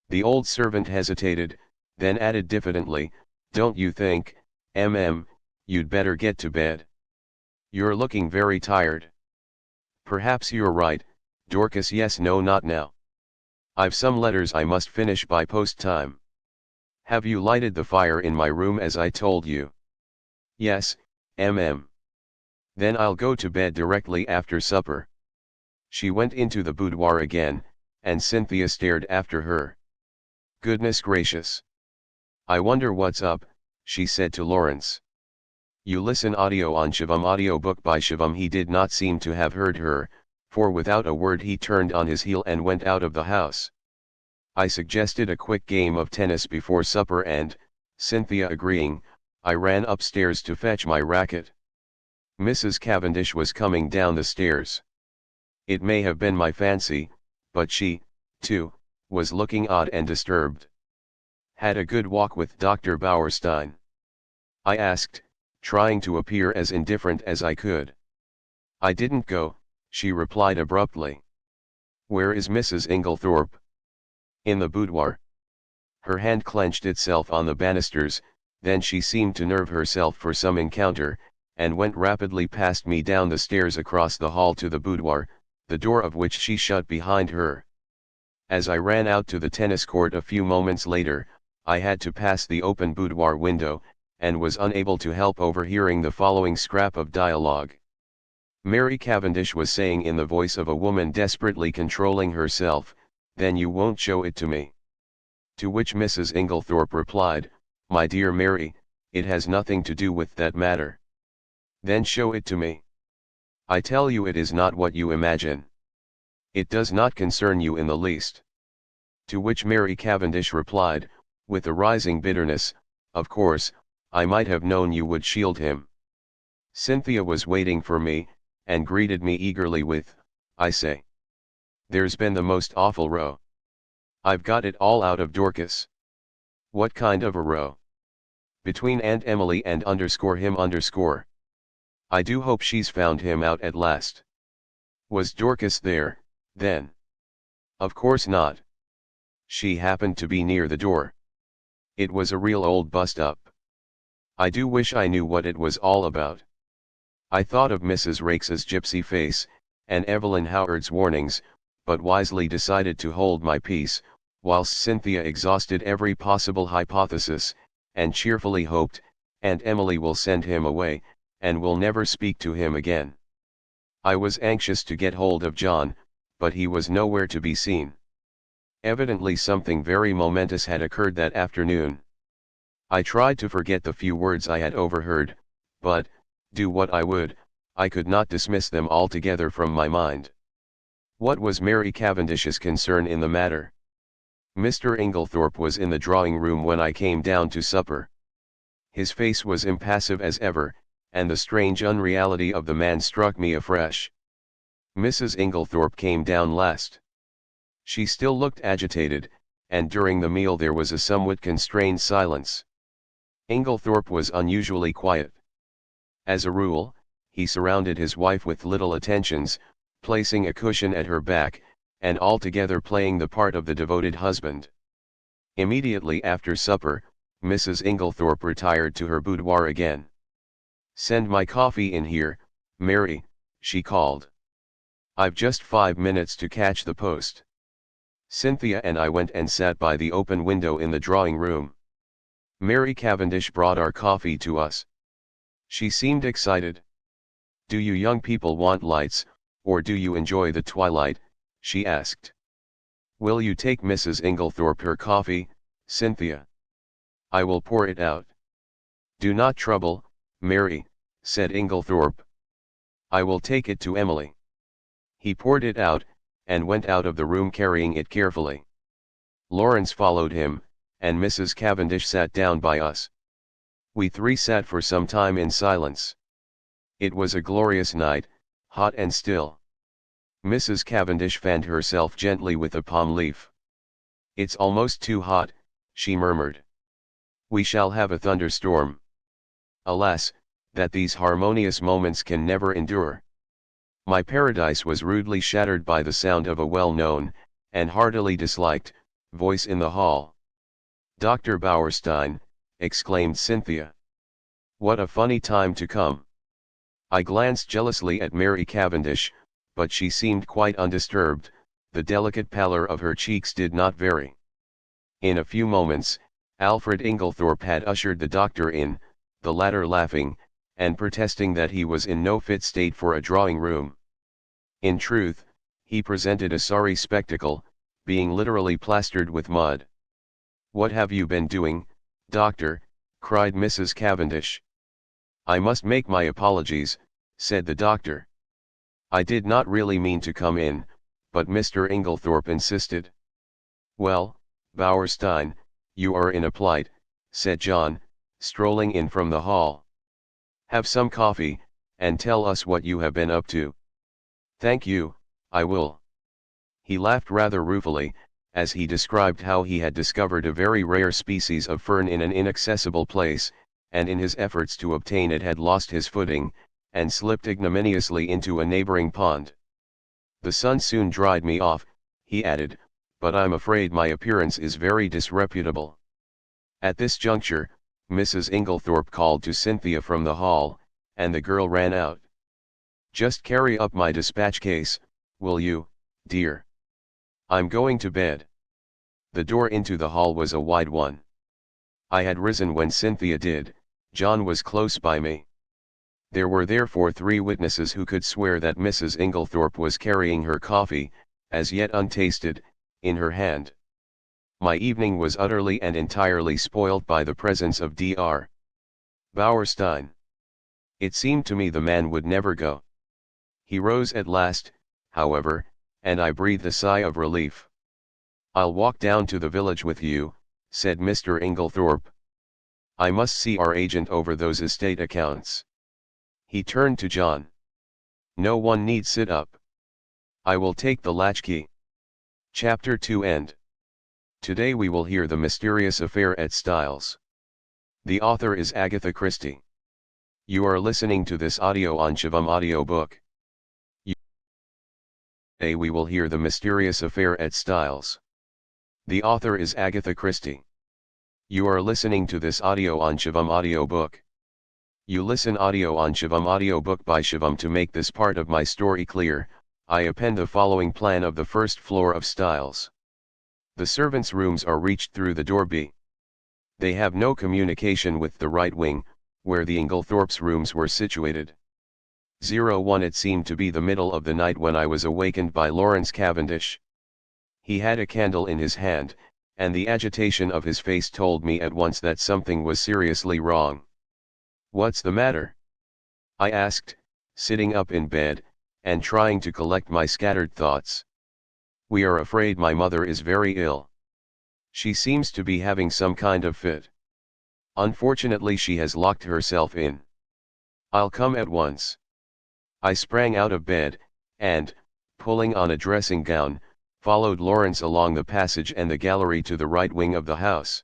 The old servant hesitated, then added diffidently, don't you think, you'd better get to bed? You're looking very tired. Perhaps you're right, Dorcas. Yes, no, not now. I've some letters I must finish by post time. Have you lighted the fire in my room as I told you? Yes, mm. Then I'll go to bed directly after supper. She went into the boudoir again, and Cynthia stared after her. Goodness gracious! I wonder what's up, she said to Lawrence. You listen audio on Shivam audiobook by Shivam. He did not seem to have heard her, for without a word he turned on his heel and went out of the house. I suggested a quick game of tennis before supper and, Cynthia agreeing, I ran upstairs to fetch my racket. Mrs. Cavendish was coming down the stairs. It may have been my fancy, but she, too, was looking odd and disturbed. Had a good walk with Dr. Bauerstein? I asked, trying to appear as indifferent as I could. I didn't go, she replied abruptly. Where is Mrs. Inglethorpe? In the boudoir. Her hand clenched itself on the banisters, then she seemed to nerve herself for some encounter, and went rapidly past me down the stairs across the hall to the boudoir, the door of which she shut behind her. As I ran out to the tennis court a few moments later, I had to pass the open boudoir window, and was unable to help overhearing the following scrap of dialogue. Mary Cavendish was saying in the voice of a woman desperately controlling herself, "Then you won't show it to me." To which Mrs. Inglethorpe replied, "My dear Mary, it has nothing to do with that matter." "Then show it to me. I tell you it is not what you imagine. It does not concern you in the least." To which Mary Cavendish replied, with a rising bitterness, "Of course, I might have known you would shield him." Cynthia was waiting for me, and greeted me eagerly with, "I say, there's been the most awful row. I've got it all out of Dorcas." "What kind of a row?" "Between Aunt Emily and _him_." "I do hope she's found him out at last." "Was Dorcas there, then?" "Of course not. She happened to be near the door. It was a real old bust-up. I do wish I knew what it was all about." I thought of Mrs. Rakes's gypsy face, and Evelyn Howard's warnings, but wisely decided to hold my peace, whilst Cynthia exhausted every possible hypothesis, and cheerfully hoped, "Aunt Emily will send him away, and will never speak to him again." I was anxious to get hold of John, but he was nowhere to be seen. Evidently something very momentous had occurred that afternoon. I tried to forget the few words I had overheard, but, do what I would, I could not dismiss them altogether from my mind. What was Mary Cavendish's concern in the matter? Mr. Inglethorpe was in the drawing-room when I came down to supper. His face was impassive as ever, and the strange unreality of the man struck me afresh. Mrs. Inglethorpe came down last. She still looked agitated, and during the meal there was a somewhat constrained silence. Inglethorpe was unusually quiet. As a rule, he surrounded his wife with little attentions, placing a cushion at her back, and altogether playing the part of the devoted husband. Immediately after supper, Mrs. Inglethorpe retired to her boudoir again. "Send my coffee in here, Mary," she called. "I've just 5 minutes to catch the post." Cynthia and I went and sat by the open window in the drawing-room. Mary Cavendish brought our coffee to us. She seemed excited. "Do you young people want lights, or do you enjoy the twilight?" she asked. "Will you take Mrs. Inglethorpe her coffee, Cynthia? I will pour it out." "Do not trouble, Mary," said Inglethorpe. "I will take it to Emily." He poured it out, and went out of the room carrying it carefully. Lawrence followed him, and Mrs. Cavendish sat down by us. We three sat for some time in silence. It was a glorious night, hot and still. Mrs. Cavendish fanned herself gently with a palm leaf. "It's almost too hot," she murmured. "We shall have a thunderstorm. Alas, that these harmonious moments can never endure." My paradise was rudely shattered by the sound of a well-known, and heartily disliked, voice in the hall. "Dr. Bauerstein," exclaimed Cynthia. "What a funny time to come." I glanced jealously at Mary Cavendish, but she seemed quite undisturbed, the delicate pallor of her cheeks did not vary. In a few moments, Alfred Inglethorpe had ushered the doctor in, the latter laughing, and protesting that he was in no fit state for a drawing-room. In truth, he presented a sorry spectacle, being literally plastered with mud. "What have you been doing, doctor?" cried Mrs. Cavendish. "I must make my apologies," said the doctor. "I did not really mean to come in, but Mr. Inglethorpe insisted." "Well, Bauerstein, you are in a plight," said John, strolling in from the hall. "Have some coffee, and tell us what you have been up to." "Thank you, I will." He laughed rather ruefully, as he described how he had discovered a very rare species of fern in an inaccessible place, and in his efforts to obtain it had lost his footing, and slipped ignominiously into a neighboring pond. "The sun soon dried me off," he added, "but I'm afraid my appearance is very disreputable." At this juncture, Mrs. Inglethorpe called to Cynthia from the hall, and the girl ran out. "Just carry up my dispatch case, will you, dear? I'm going to bed." The door into the hall was a wide one. I had risen when Cynthia did, John was close by me. There were therefore 3 witnesses who could swear that Mrs. Inglethorpe was carrying her coffee, as yet untasted, in her hand. My evening was utterly and entirely spoilt by the presence of Dr. Bauerstein. It seemed to me the man would never go. He rose at last, however, and I breathed a sigh of relief. "I'll walk down to the village with you," said Mr. Inglethorpe. "I must see our agent over those estate accounts." He turned to John. "No one need sit up. I will take the latchkey." Chapter 2 End. Today we will hear the mysterious affair at Styles. The author is Agatha Christie. You are listening to this audio on Shivam Audiobook. Today we will hear the mysterious affair at Styles. The author is Agatha Christie. You are listening to this audio on Shivam Audiobook. You listen audio on Shivam Audiobook by Shivam. To make this part of my story clear, I append the following plan of the first floor of Styles. The servants' rooms are reached through the door B. They have no communication with the right wing, where the Inglethorpes' rooms were situated. 01 It seemed to be the middle of the night when I was awakened by Lawrence Cavendish. He had a candle in his hand, and the agitation of his face told me at once that something was seriously wrong. "What's the matter?" I asked, sitting up in bed, and trying to collect my scattered thoughts. "We are afraid my mother is very ill. She seems to be having some kind of fit. Unfortunately she has locked herself in. I'll come at once." I sprang out of bed, and, pulling on a dressing gown, followed Lawrence along the passage and the gallery to the right wing of the house.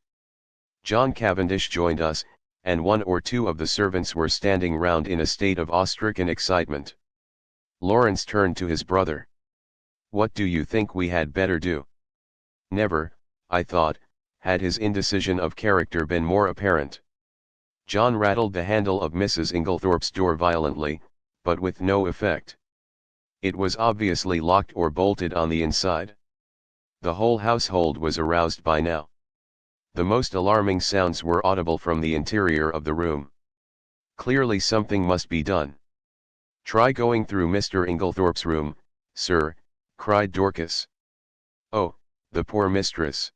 John Cavendish joined us, and 1 or 2 of the servants were standing round in a state of awe-stricken excitement. Lawrence turned to his brother. "What do you think we had better do?" Never, I thought, had his indecision of character been more apparent. John rattled the handle of Mrs. Inglethorpe's door violently, but with no effect. It was obviously locked or bolted on the inside. The whole household was aroused by now. The most alarming sounds were audible from the interior of the room. Clearly something must be done. "Try going through Mr. Inglethorpe's room, sir," cried Dorcas. "Oh, the poor mistress."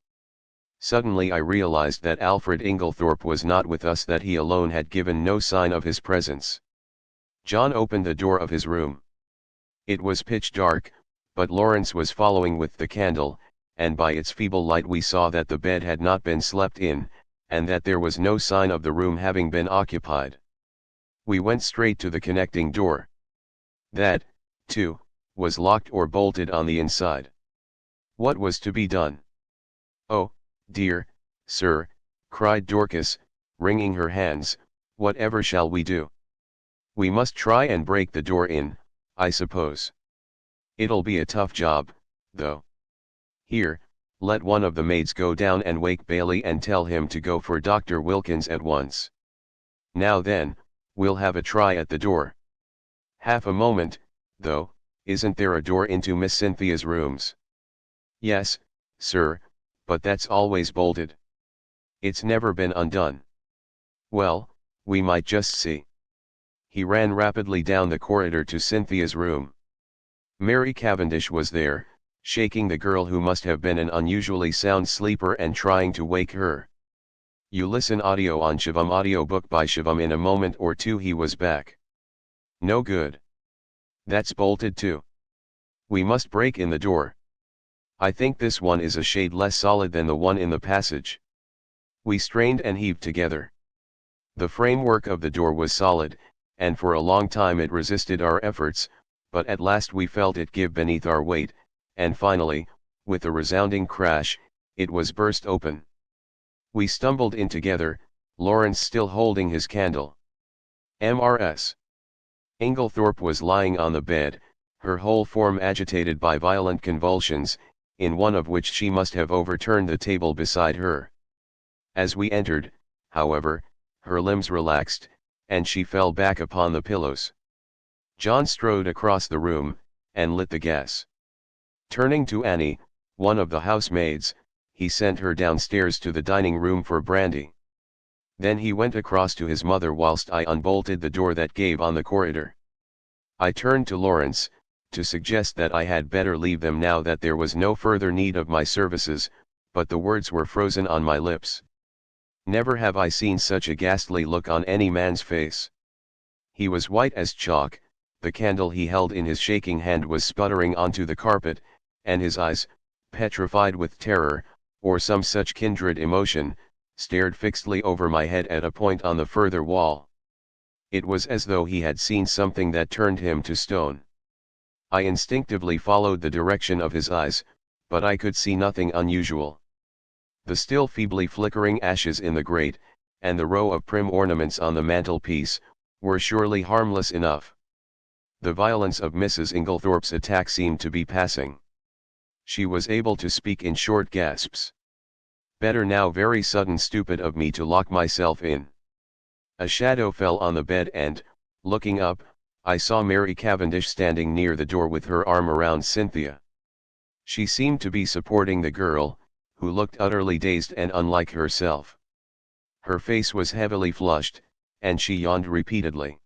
Suddenly I realized that Alfred Inglethorpe was not with us, that he alone had given no sign of his presence. John opened the door of his room. It was pitch dark, but Lawrence was following with the candle, and by its feeble light we saw that the bed had not been slept in, and that there was no sign of the room having been occupied. We went straight to the connecting door. That, too, was locked or bolted on the inside. What was to be done? "Oh, dear, sir," cried Dorcas, wringing her hands, "whatever shall we do? We must try and break the door in, I suppose. It'll be a tough job, though. Here, let one of the maids go down and wake Bailey and tell him to go for Dr. Wilkins at once. Now then, we'll have a try at the door. Half a moment, though, isn't there a door into Miss Cynthia's rooms?" "Yes, sir, but that's always bolted. It's never been undone." "Well, we might just see." He ran rapidly down the corridor to Cynthia's room. Mary Cavendish was there, shaking the girl, who must have been an unusually sound sleeper, and trying to wake her. You listen audio on Shivam Audiobook by Shivam. In a moment or 2 he was back. "No good. That's bolted too. We must break in the door. I think this one is a shade less solid than the one in the passage." We strained and heaved together. The framework of the door was solid, and for a long time it resisted our efforts, but at last we felt it give beneath our weight, and finally, with a resounding crash, it was burst open. We stumbled in together, Lawrence still holding his candle. Mrs. Inglethorpe was lying on the bed, her whole form agitated by violent convulsions, in one of which she must have overturned the table beside her. As we entered, however, her limbs relaxed, and she fell back upon the pillows. John strode across the room, and lit the gas. Turning to Annie, one of the housemaids, he sent her downstairs to the dining room for brandy. Then he went across to his mother whilst I unbolted the door that gave on the corridor. I turned to Lawrence, to suggest that I had better leave them now that there was no further need of my services, but the words were frozen on my lips. Never have I seen such a ghastly look on any man's face. He was white as chalk, the candle he held in his shaking hand was sputtering onto the carpet, and his eyes, petrified with terror, or some such kindred emotion, stared fixedly over my head at a point on the further wall. It was as though he had seen something that turned him to stone. I instinctively followed the direction of his eyes, but I could see nothing unusual. The still feebly flickering ashes in the grate, and the row of prim ornaments on the mantelpiece, were surely harmless enough. The violence of Mrs. Inglethorpe's attack seemed to be passing. She was able to speak in short gasps. Better now, very sudden, stupid of me to lock myself in. A shadow fell on the bed and, looking up, I saw Mary Cavendish standing near the door with her arm around Cynthia. She seemed to be supporting the girl, who looked utterly dazed and unlike herself. Her face was heavily flushed, and she yawned repeatedly.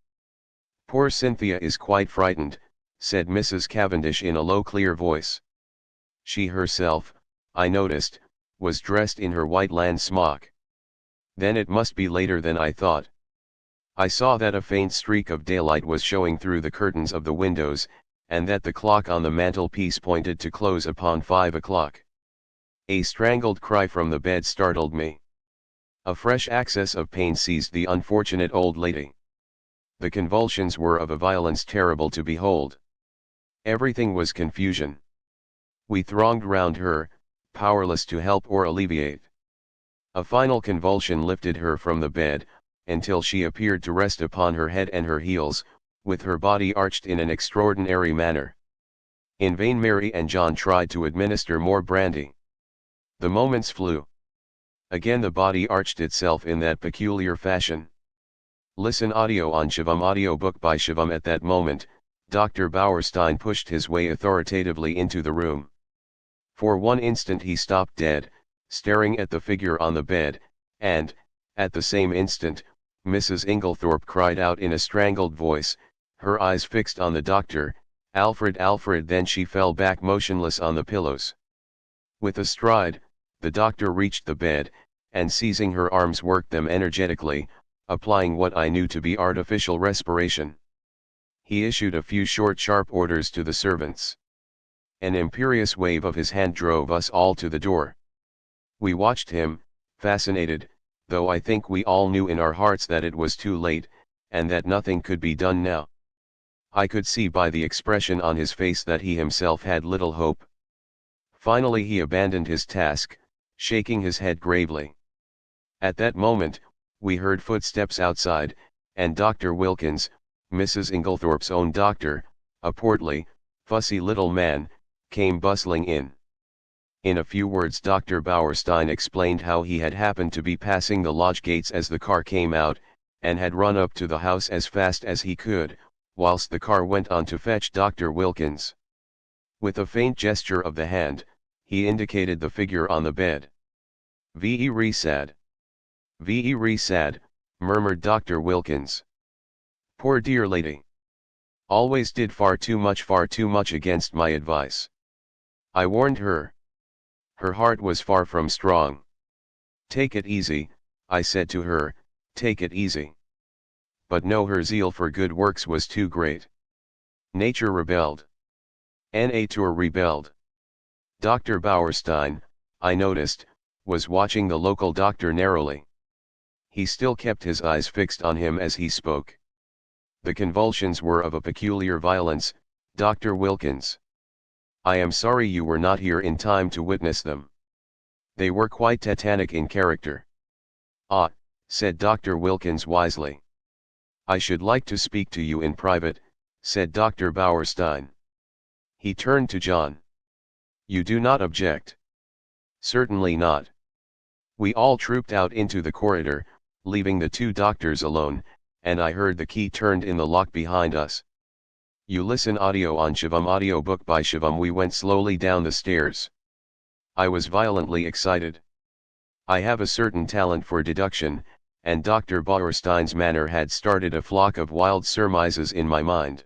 "Poor Cynthia is quite frightened," said Mrs. Cavendish in a low clear voice. She herself, I noticed, was dressed in her white lawn smock. Then it must be later than I thought. I saw that a faint streak of daylight was showing through the curtains of the windows, and that the clock on the mantelpiece pointed to close upon 5 o'clock. A strangled cry from the bed startled me. A fresh access of pain seized the unfortunate old lady. The convulsions were of a violence terrible to behold. Everything was confusion. We thronged round her, powerless to help or alleviate. A final convulsion lifted her from the bed, until she appeared to rest upon her head and her heels, with her body arched in an extraordinary manner. In vain Mary and John tried to administer more brandy. The moments flew. Again the body arched itself in that peculiar fashion. Listen audio on Shivam audiobook by Shivam. At that moment, Dr. Bauerstein pushed his way authoritatively into the room. For one instant he stopped dead, staring at the figure on the bed, and, at the same instant, Mrs. Inglethorpe cried out in a strangled voice, her eyes fixed on the doctor, "Alfred, Alfred!" Then she fell back motionless on the pillows. With a stride, the doctor reached the bed, and seizing her arms worked them energetically, applying what I knew to be artificial respiration. He issued a few short sharp orders to the servants. An imperious wave of his hand drove us all to the door. We watched him, fascinated, though I think we all knew in our hearts that it was too late, and that nothing could be done now. I could see by the expression on his face that he himself had little hope. Finally he abandoned his task, shaking his head gravely. At that moment, we heard footsteps outside, and Dr. Wilkins, Mrs. Inglethorpe's own doctor, a portly, fussy little man, came bustling in. In a few words Dr. Bauerstein explained how he had happened to be passing the lodge gates as the car came out, and had run up to the house as fast as he could, whilst the car went on to fetch Dr. Wilkins. With a faint gesture of the hand, he indicated the figure on the bed. "Very sad. Very sad," murmured Dr. Wilkins. "Poor dear lady. Always did far too much against my advice. I warned her. Her heart was far from strong. 'Take it easy,' I said to her, 'take it easy.' But no, her zeal for good works was too great. Nature rebelled. Nature rebelled." Dr. Bauerstein, I noticed, was watching the local doctor narrowly. He still kept his eyes fixed on him as he spoke. The convulsions were of a peculiar violence, Dr. Wilkins. I am sorry you were not here in time to witness them. They were quite tetanic in character. "Ah," said Dr. Wilkins wisely. "I should like to speak to you in private," said Dr. Bauerstein. He turned to John. "You do not object?" "Certainly not." We all trooped out into the corridor, leaving the two doctors alone, and I heard the key turned in the lock behind us. You listen audio on Shivam audiobook by Shivam. We went slowly down the stairs. I was violently excited. I have a certain talent for deduction, and Dr. Bauerstein's manner had started a flock of wild surmises in my mind.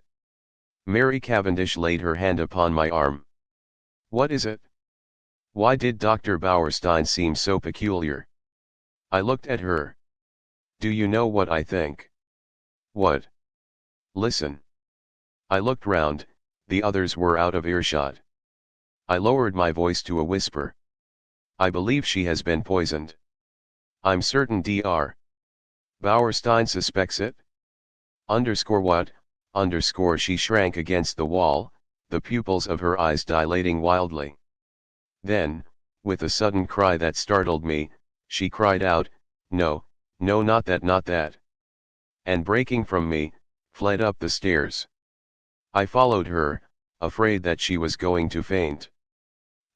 Mary Cavendish laid her hand upon my arm. "What is it? Why did Dr. Bauerstein seem so peculiar?" I looked at her. "Do you know what I think?" "What?" "Listen." I looked round, the others were out of earshot. I lowered my voice to a whisper. "I believe she has been poisoned." "I'm certain Dr. Bauerstein suspects it?" What? She shrank against the wall, the pupils of her eyes dilating wildly. Then, with a sudden cry that startled me, she cried out, "No, no, not that, not that." And breaking from me, fled up the stairs. I followed her, afraid that she was going to faint.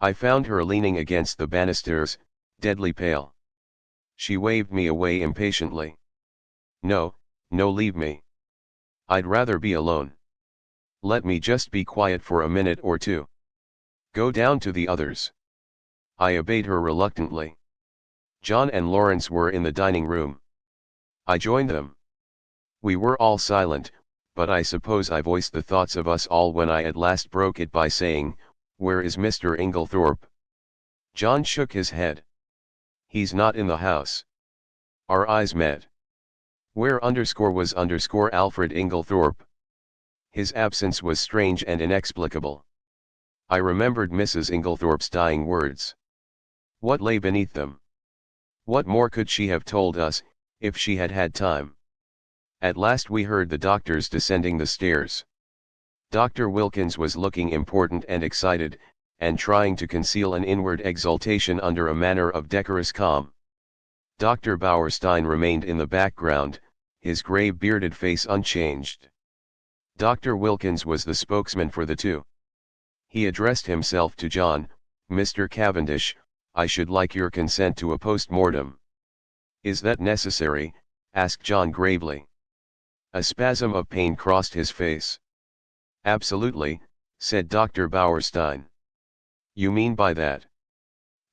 I found her leaning against the banisters, deadly pale. She waved me away impatiently. "No, no, leave me. I'd rather be alone. Let me just be quiet for a minute or two. Go down to the others." I obeyed her reluctantly. John and Lawrence were in the dining room. I joined them. We were all silent, but I suppose I voiced the thoughts of us all when I at last broke it by saying, "Where is Mr. Inglethorpe?" John shook his head. "He's not in the house." Our eyes met. Where was Alfred Inglethorpe? His absence was strange and inexplicable. I remembered Mrs. Inglethorpe's dying words. What lay beneath them? What more could she have told us, if she had had time? At last we heard the doctors descending the stairs. Dr. Wilkins was looking important and excited, and trying to conceal an inward exultation under a manner of decorous calm. Dr. Bauerstein remained in the background, his grave bearded face unchanged. Dr. Wilkins was the spokesman for the two. He addressed himself to John. "Mr. Cavendish, I should like your consent to a post-mortem." "Is that necessary?" asked John gravely. A spasm of pain crossed his face. "Absolutely," said Dr. Bauerstein. "You mean by that?"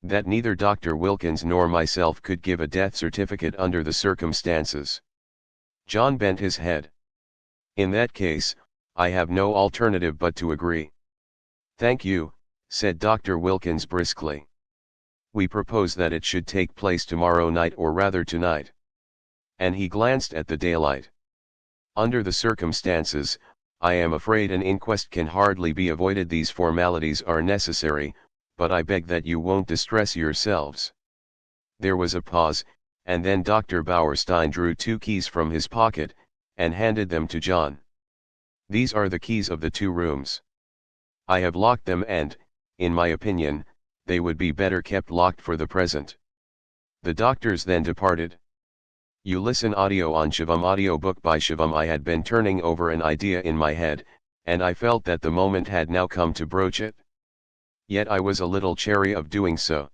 "That neither Dr. Wilkins nor myself could give a death certificate under the circumstances." John bent his head. "In that case, I have no alternative but to agree." "Thank you," said Dr. Wilkins briskly. "We propose that it should take place tomorrow night, or rather tonight." And he glanced at the daylight. "Under the circumstances, I am afraid an inquest can hardly be avoided. These formalities are necessary, but I beg that you won't distress yourselves." There was a pause, and then Dr. Bauerstein drew 2 keys from his pocket, and handed them to John. "These are the keys of the 2 rooms. I have locked them and, in my opinion, they would be better kept locked for the present." The doctors then departed. You listen audio on Shivam Audiobook by Shivam. I had been turning over an idea in my head, and I felt that the moment had now come to broach it. Yet I was a little chary of doing so.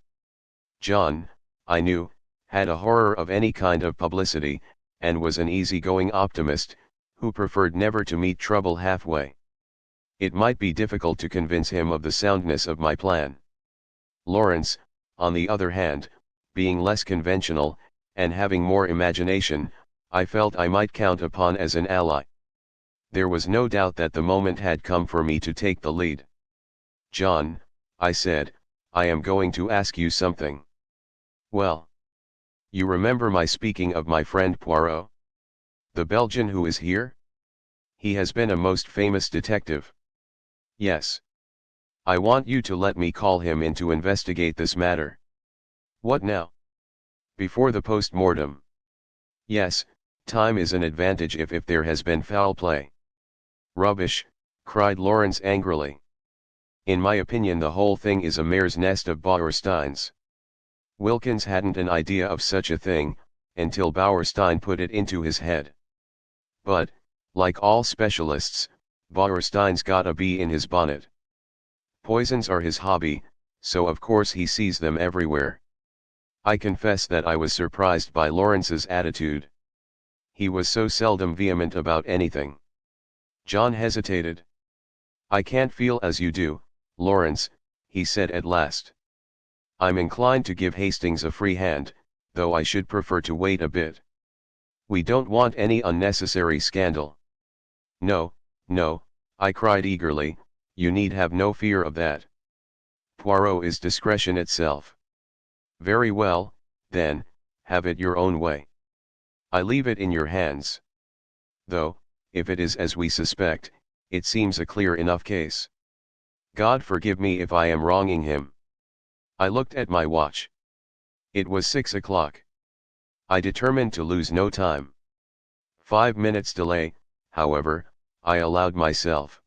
John, I knew, had a horror of any kind of publicity, and was an easy-going optimist, who preferred never to meet trouble halfway. It might be difficult to convince him of the soundness of my plan. Lawrence, on the other hand, being less conventional, and having more imagination, I felt I might count upon as an ally. There was no doubt that the moment had come for me to take the lead. "John," I said, "I am going to ask you something." "Well? You remember my speaking of my friend Poirot? The Belgian who is here? He has been a most famous detective." "Yes. I want you to let me call him in to investigate this matter." "What now? Before the post-mortem?" "Yes, time is an advantage if there has been foul play." "Rubbish," cried Lawrence angrily. "In my opinion the whole thing is a mare's nest of Bauerstein's. Wilkins hadn't an idea of such a thing, until Bauerstein put it into his head. But, like all specialists, Bauerstein's got a bee in his bonnet. Poisons are his hobby, so of course he sees them everywhere." I confess that I was surprised by Lawrence's attitude. He was so seldom vehement about anything. John hesitated. "I can't feel as you do, Lawrence," he said at last. "I'm inclined to give Hastings a free hand, though I should prefer to wait a bit. We don't want any unnecessary scandal. No, no, I cried eagerly, you need have no fear of that. Poirot is discretion itself. Very well, then, have it your own way. I leave it in your hands. Though, if it is as we suspect, it seems a clear enough case. God forgive me if I am wronging him. I looked at my watch. It was 6 o'clock. I determined to lose no time. 5 minutes delay, however, I allowed myself.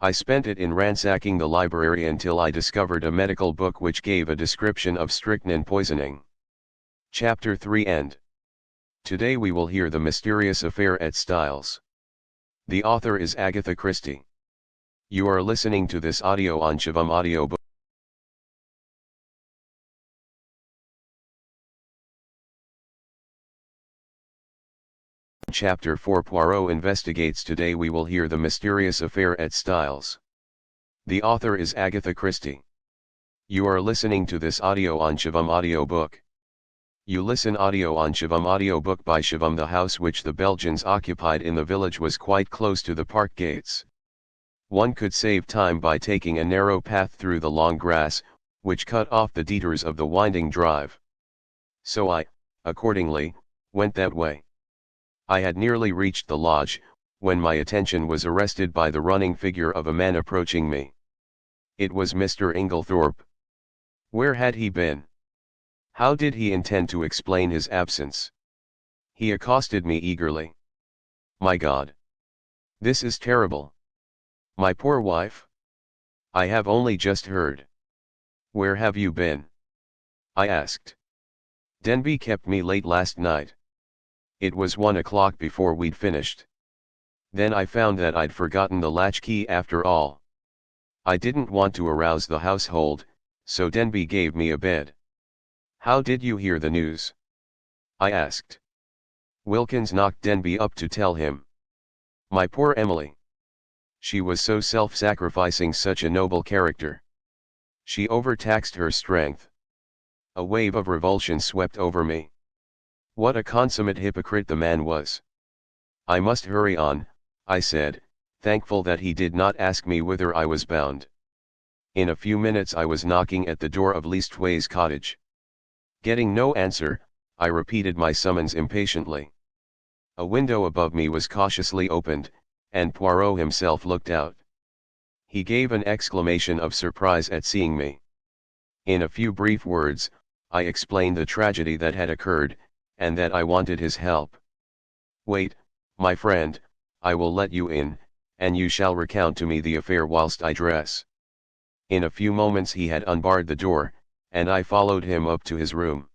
I spent it in ransacking the library until I discovered a medical book which gave a description of strychnine poisoning. Chapter 3 End. Today we will hear the mysterious affair at Styles. The author is Agatha Christie. You are listening to this audio on Shivam Audiobook. Chapter 4 Poirot investigates. Today we will hear the mysterious affair at Styles. The author is Agatha Christie. You are listening to this audio on Shivam Audiobook. You listen audio on Shivam Audiobook by Shivam. The house which the Belgians occupied in the village was quite close to the park gates. One could save time by taking a narrow path through the long grass, which cut off the detours of the winding drive. So I, accordingly, went that way. I had nearly reached the lodge, when my attention was arrested by the running figure of a man approaching me. It was Mr. Inglethorpe. Where had he been? How did he intend to explain his absence? He accosted me eagerly. My God! This is terrible. My poor wife? I have only just heard. Where have you been? I asked. Denby kept me late last night. It was 1 o'clock before we'd finished. Then I found that I'd forgotten the latchkey after all. I didn't want to arouse the household, so Denby gave me a bed. How did you hear the news? I asked. Wilkins knocked Denby up to tell him. My poor Emily. She was so self-sacrificing, such a noble character. She overtaxed her strength. A wave of revulsion swept over me. What a consummate hypocrite the man was. I must hurry on, I said, thankful that he did not ask me whither I was bound. In a few minutes I was knocking at the door of Leastways cottage. Getting no answer, I repeated my summons impatiently. A window above me was cautiously opened, and Poirot himself looked out. He gave an exclamation of surprise at seeing me. In a few brief words, I explained the tragedy that had occurred, and that I wanted his help. Wait, my friend, I will let you in, and you shall recount to me the affair whilst I dress. In a few moments he had unbarred the door, and I followed him up to his room.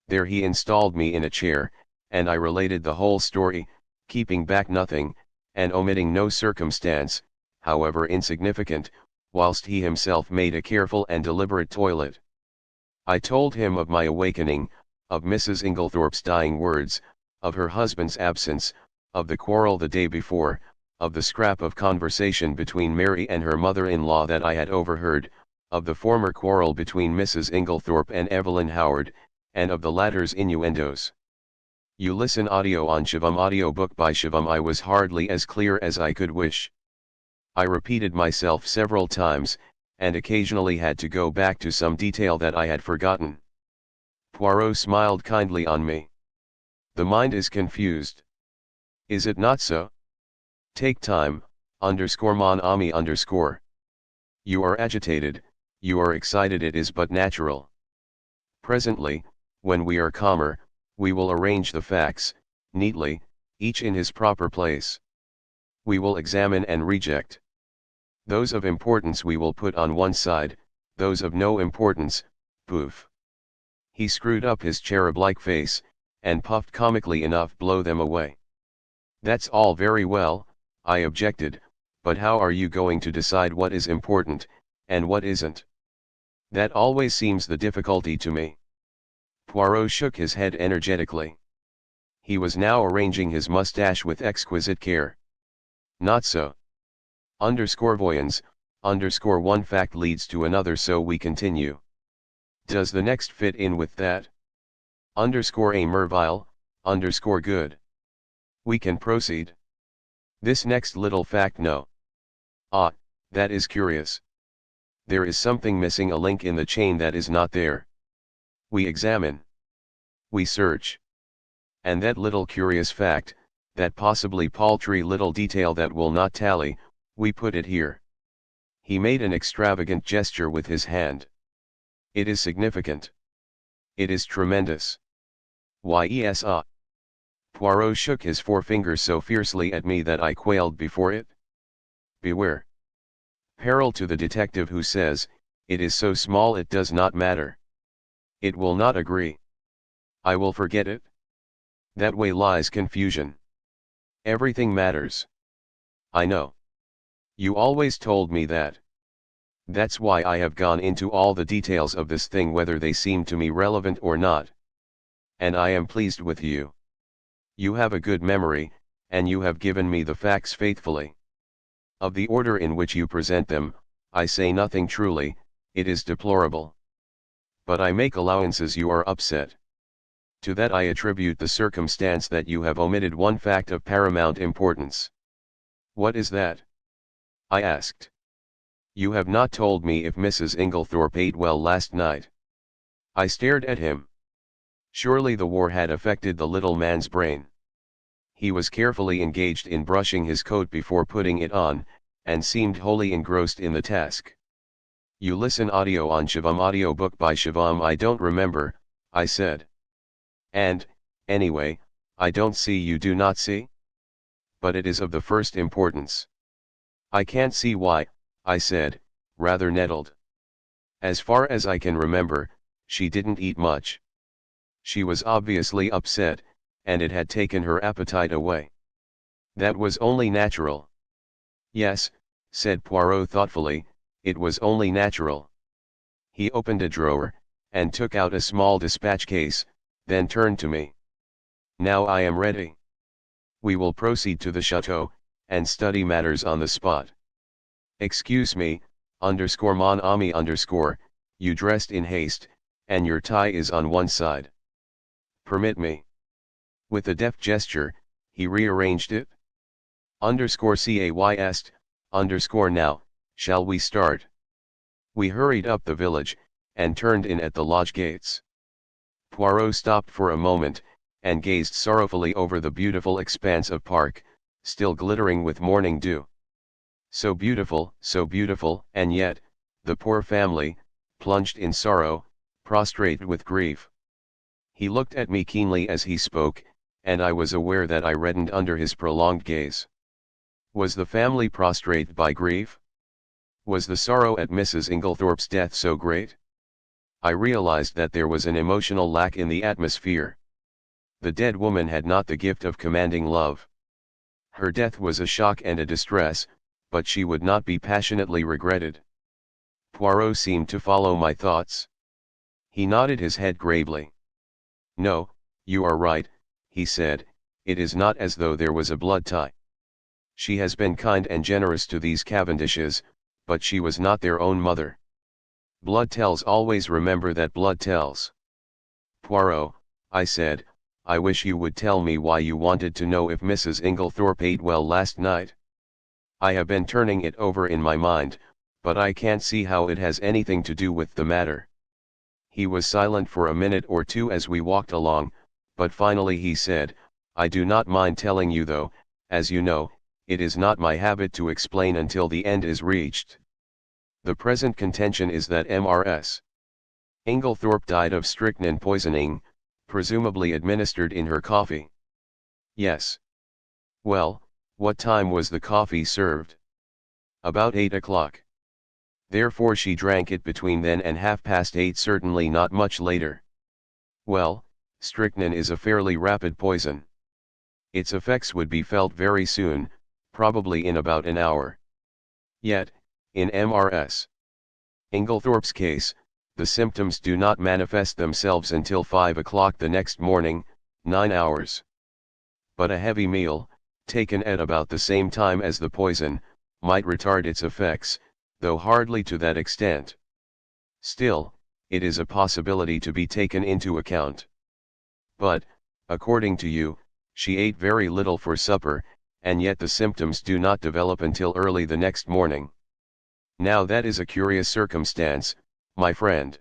There he installed me in a chair, and I related the whole story, keeping back nothing, and omitting no circumstance, however insignificant, whilst he himself made a careful and deliberate toilet. I told him of my awakening, of Mrs. Inglethorpe's dying words, of her husband's absence, of the quarrel the day before, of the scrap of conversation between Mary and her mother-in-law that I had overheard, of the former quarrel between Mrs. Inglethorpe and Evelyn Howard, and of the latter's innuendos. You listen audio on Shivam Audiobook by Shivam. I was hardly as clear as I could wish. I repeated myself several times, and occasionally had to go back to some detail that I had forgotten. Poirot smiled kindly on me. The mind is confused. Is it not so? Take time, mon ami . You are agitated, you are excited, it is but natural. Presently, when we are calmer, we will arrange the facts, neatly, each in his proper place. We will examine and reject. Those of importance we will put on one side, those of no importance, poof. He screwed up his cherub-like face, and puffed comically enough, blow them away. That's all very well, I objected, but how are you going to decide what is important, and what isn't? That always seems the difficulty to me. Poirot shook his head energetically. He was now arranging his mustache with exquisite care. Not so. Voyons, one fact leads to another, so we continue. Does the next fit in with that? A Merville, Good. We can proceed. This next little fact no. Ah, that is curious. There is something missing, a link in the chain that is not there. We examine. We search. And that little curious fact, that possibly paltry little detail that will not tally, we put it here. He made an extravagant gesture with his hand. It is significant. It is tremendous. Yes. Poirot shook his forefinger so fiercely at me that I quailed before it. Beware. Peril to the detective who says, it is so small it does not matter. It will not agree. I will forget it. That way lies confusion. Everything matters. I know. You always told me that. That's why I have gone into all the details of this thing, whether they seem to me relevant or not. And I am pleased with you. You have a good memory, and you have given me the facts faithfully. Of the order in which you present them, I say nothing. Truly, it is deplorable. But I make allowances. You are upset. To that I attribute the circumstance that you have omitted one fact of paramount importance. What is that? I asked. You have not told me if Mrs. Inglethorpe ate well last night. I stared at him. Surely the war had affected the little man's brain. He was carefully engaged in brushing his coat before putting it on, and seemed wholly engrossed in the task. You listen audio on Shivam, audiobook by Shivam. I don't remember, I said. And, anyway, I don't see. You do not see? But it is of the first importance. I can't see why, I said, rather nettled. As far as I can remember, she didn't eat much. She was obviously upset, and it had taken her appetite away. That was only natural. Yes, said Poirot thoughtfully, it was only natural. He opened a drawer, and took out a small dispatch case, then turned to me. Now I am ready. We will proceed to the chateau, and study matters on the spot. Excuse me, mon ami you dressed in haste, and your tie is on one side. Permit me. With a deft gesture, he rearranged it. Cays, now, shall we start? We hurried up the village, and turned in at the lodge gates. Poirot stopped for a moment, and gazed sorrowfully over the beautiful expanse of park, still glittering with morning dew. So beautiful, and yet, the poor family, plunged in sorrow, prostrate with grief. He looked at me keenly as he spoke, and I was aware that I reddened under his prolonged gaze. Was the family prostrate by grief? Was the sorrow at Mrs. Inglethorpe's death so great? I realized that there was an emotional lack in the atmosphere. The dead woman had not the gift of commanding love. Her death was a shock and a distress, but she would not be passionately regretted. Poirot seemed to follow my thoughts. He nodded his head gravely. No, you are right, he said, it is not as though there was a blood tie. She has been kind and generous to these Cavendishes, but she was not their own mother. Blood tells. Always remember that blood tells. Poirot, I said, I wish you would tell me why you wanted to know if Mrs. Inglethorpe ate well last night. I have been turning it over in my mind, but I can't see how it has anything to do with the matter. He was silent for a minute or two as we walked along, but finally he said, I do not mind telling you though, as you know, it is not my habit to explain until the end is reached. The present contention is that Mrs. Inglethorpe died of strychnine poisoning, presumably administered in her coffee. Yes. Well, what time was the coffee served? About 8 o'clock. Therefore she drank it between then and 8:30, certainly not much later. Well, strychnine is a fairly rapid poison. Its effects would be felt very soon, probably in about an hour. Yet, in Mrs. Inglethorpe's case, the symptoms do not manifest themselves until 5 o'clock the next morning, 9 hours. But a heavy meal, taken at about the same time as the poison, might retard its effects, though hardly to that extent. Still, it is a possibility to be taken into account. But, According to you, she ate very little for supper, and yet the symptoms do not develop until early the next morning. Now that is a curious circumstance, my friend.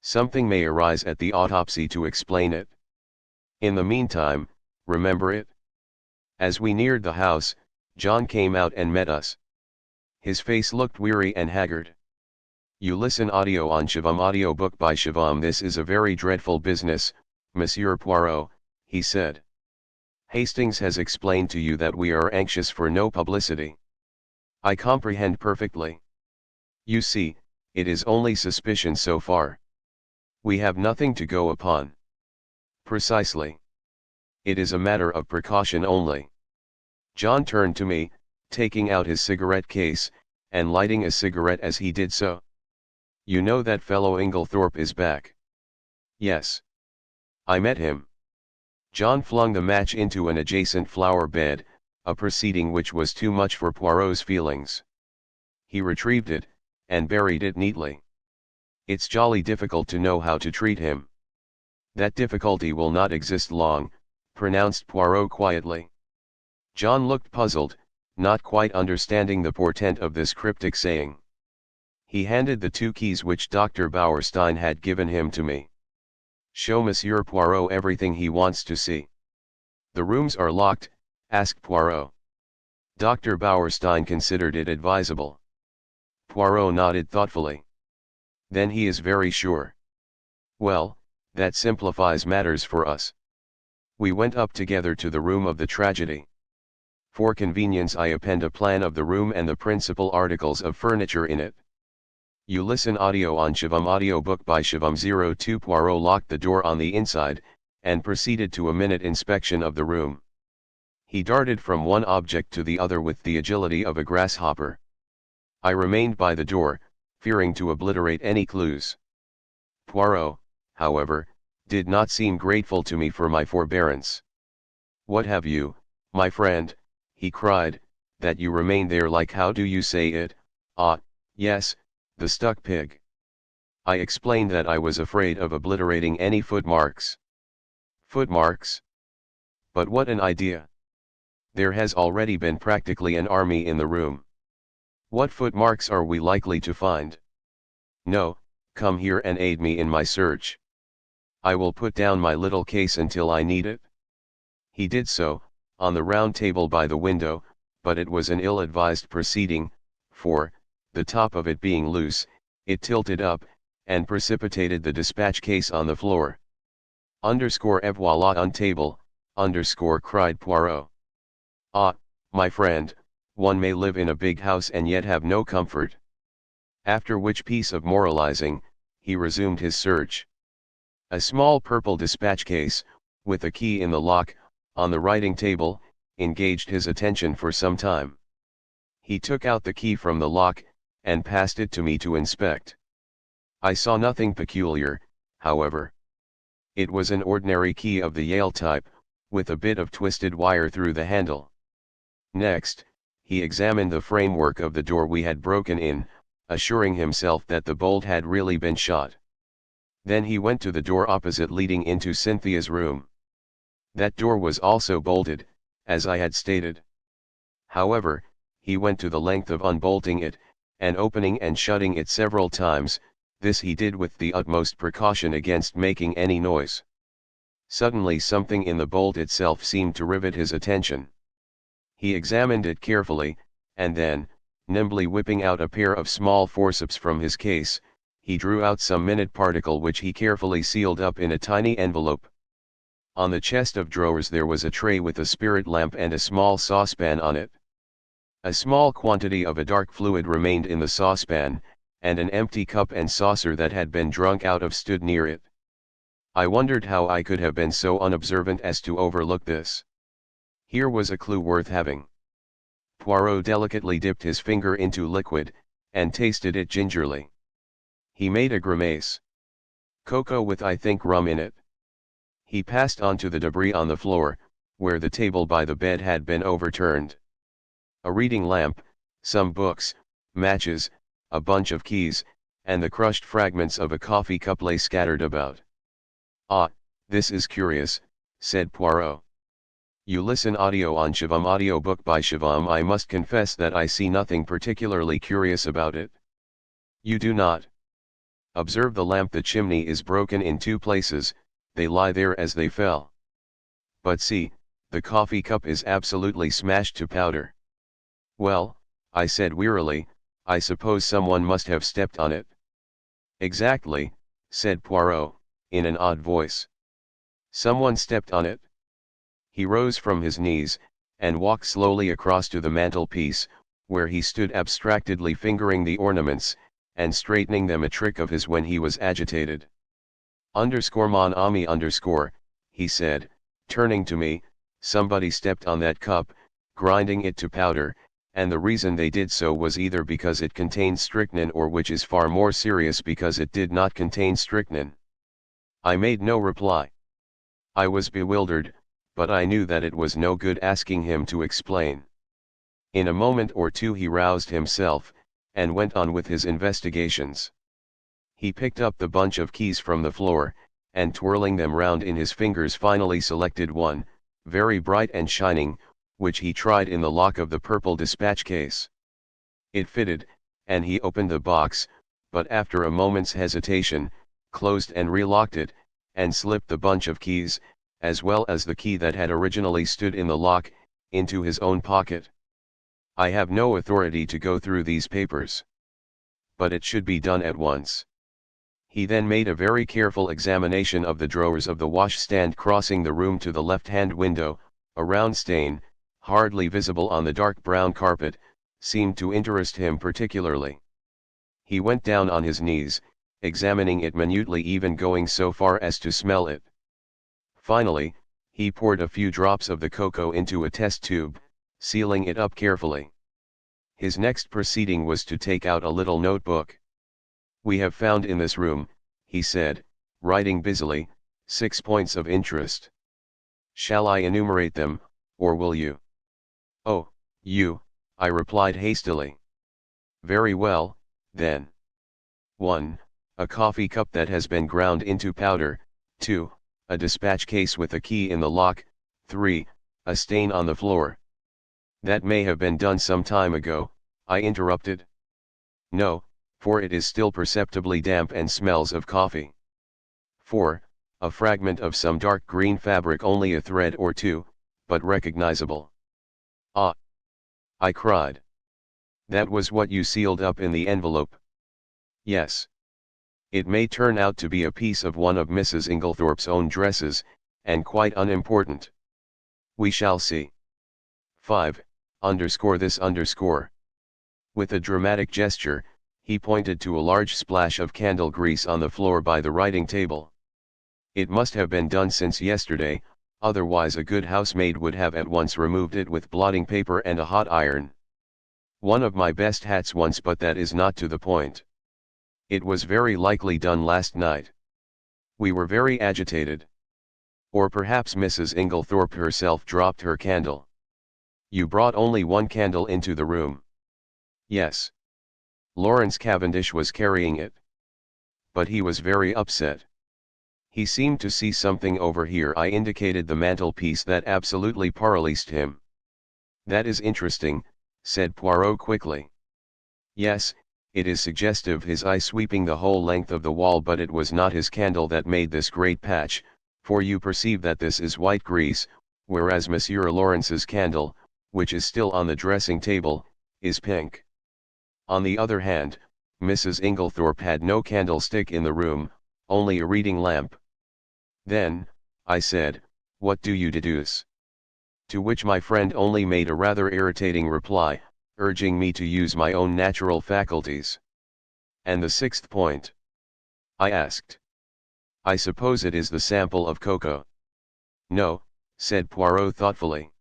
Something may arise at the autopsy to explain it. In the meantime, remember it? As we neared the house, John came out and met us. His face looked weary and haggard. You listen audio on Shivam audiobook by Shivam. This is a very dreadful business, Monsieur Poirot, he said. Hastings has explained to you that we are anxious for no publicity. I comprehend perfectly. You see, it is only suspicion so far. We have nothing to go upon. Precisely. It is a matter of precaution only. John turned to me, taking out his cigarette case, and lighting a cigarette as he did so. You know that fellow Inglethorpe is back. Yes. I met him. John flung the match into an adjacent flower bed, a proceeding which was too much for Poirot's feelings. He retrieved it, and buried it neatly. It's jolly difficult to know how to treat him. That difficulty will not exist long, pronounced Poirot quietly. John looked puzzled, not quite understanding the portent of this cryptic saying. He handed the 2 keys which Dr. Bauerstein had given him to me. Show Monsieur Poirot everything he wants to see. The rooms are locked, asked Poirot. Dr. Bauerstein considered it advisable. Poirot nodded thoughtfully. Then he is very sure. Well, that simplifies matters for us. We went up together to the room of the tragedy. For convenience I append a plan of the room and the principal articles of furniture in it. You listen audio on Shivam audiobook by Shivam 02. Poirot locked the door on the inside, and proceeded to a minute inspection of the room. He darted from one object to the other with the agility of a grasshopper. I remained by the door, fearing to obliterate any clues. Poirot, however, did not seem grateful to me for my forbearance. What have you, my friend, he cried, that you remain there like how do you say it, yes, the stuck pig. I explained that I was afraid of obliterating any footmarks. Footmarks? But what an idea! There has already been practically an army in the room. What footmarks are we likely to find? No, come here and aid me in my search. I will put down my little case until I need it. He did so, on the round table by the window, but it was an ill-advised proceeding, for, the top of it being loose, it tilted up, and precipitated the dispatch case on the floor. Et voila on table, cried Poirot. Ah, my friend, one may live in a big house and yet have no comfort. After which piece of moralizing, he resumed his search. A small purple dispatch case, with a key in the lock, on the writing table, engaged his attention for some time. He took out the key from the lock, and passed it to me to inspect. I saw nothing peculiar, however. It was an ordinary key of the Yale type, with a bit of twisted wire through the handle. Next, he examined the framework of the door we had broken in, assuring himself that the bolt had really been shot. Then he went to the door opposite leading into Cynthia's room. That door was also bolted, as I had stated. However, he went to the length of unbolting it, and opening and shutting it several times. This he did with the utmost precaution against making any noise. Suddenly something in the bolt itself seemed to rivet his attention. He examined it carefully, and then, nimbly whipping out a pair of small forceps from his case, he drew out some minute particle which he carefully sealed up in a tiny envelope. On the chest of drawers there was a tray with a spirit lamp and a small saucepan on it. A small quantity of a dark fluid remained in the saucepan, and an empty cup and saucer that had been drunk out of stood near it. I wondered how I could have been so unobservant as to overlook this. Here was a clue worth having. Poirot delicately dipped his finger into liquid, and tasted it gingerly. He made a grimace. Cocoa with I think rum in it. He passed on to the debris on the floor, where the table by the bed had been overturned. A reading lamp, some books, matches, a bunch of keys, and the crushed fragments of a coffee cup lay scattered about. Ah, this is curious, said Poirot. You listen audio on Shivam audiobook by Shivam. I must confess that I see nothing particularly curious about it. You do not. Observe the lamp. The chimney is broken in two places, they lie there as they fell. But see, the coffee cup is absolutely smashed to powder. Well, I said wearily, I suppose someone must have stepped on it. Exactly, said Poirot, in an odd voice. Someone stepped on it. He rose from his knees, and walked slowly across to the mantelpiece, where he stood abstractedly fingering the ornaments, and straightening them, a trick of his when he was agitated. Mon ami he said, turning to me, somebody stepped on that cup, grinding it to powder, and the reason they did so was either because it contained strychnine, or, which is far more serious, because it did not contain strychnine. I made no reply. I was bewildered, but I knew that it was no good asking him to explain. In a moment or two he roused himself, and went on with his investigations. He picked up the bunch of keys from the floor, and twirling them round in his fingers finally selected one, very bright and shining, which he tried in the lock of the purple dispatch case. It fitted, and he opened the box, but after a moment's hesitation, closed and relocked it, and slipped the bunch of keys, as well as the key that had originally stood in the lock, into his own pocket. I have no authority to go through these papers. But it should be done at once. He then made a very careful examination of the drawers of the washstand crossing the room to the left-hand window. A round stain, hardly visible on the dark brown carpet, seemed to interest him particularly. He went down on his knees, examining it minutely, even going so far as to smell it. Finally, he poured a few drops of the cocoa into a test tube, sealing it up carefully. His next proceeding was to take out a little notebook. We have found in this room, he said, writing busily, 6 points of interest. Shall I enumerate them, or will you? Oh, you, I replied hastily. Very well, then. 1. A coffee cup that has been ground into powder. 2. A dispatch case with a key in the lock. 3. A stain on the floor. That may have been done some time ago, I interrupted. No, for it is still perceptibly damp and smells of coffee. 4. A fragment of some dark green fabric, only a thread or two, but recognizable. Ah! I cried. That was what you sealed up in the envelope? Yes. It may turn out to be a piece of one of Mrs. Inglethorpe's own dresses, and quite unimportant. We shall see. 5. This. With a dramatic gesture, he pointed to a large splash of candle grease on the floor by the writing table. It must have been done since yesterday, otherwise a good housemaid would have at once removed it with blotting paper and a hot iron. One of my best hats once, but that is not to the point. It was very likely done last night. We were very agitated. Or perhaps Mrs. Inglethorpe herself dropped her candle. You brought only one candle into the room. Yes. Lawrence Cavendish was carrying it. But he was very upset. He seemed to see something over here. I indicated the mantelpiece that absolutely paralysed him. That is interesting, said Poirot quickly. Yes, it is suggestive, his eye sweeping the whole length of the wall, but it was not his candle that made this great patch, for you perceive that this is white grease, whereas Monsieur Lawrence's candle, which is still on the dressing table, is pink. On the other hand, Mrs. Inglethorpe had no candlestick in the room, only a reading lamp. Then, I said, what do you deduce? To which my friend only made a rather irritating reply, urging me to use my own natural faculties. And the sixth point? I asked. I suppose it is the sample of cocoa. No, said Poirot thoughtfully.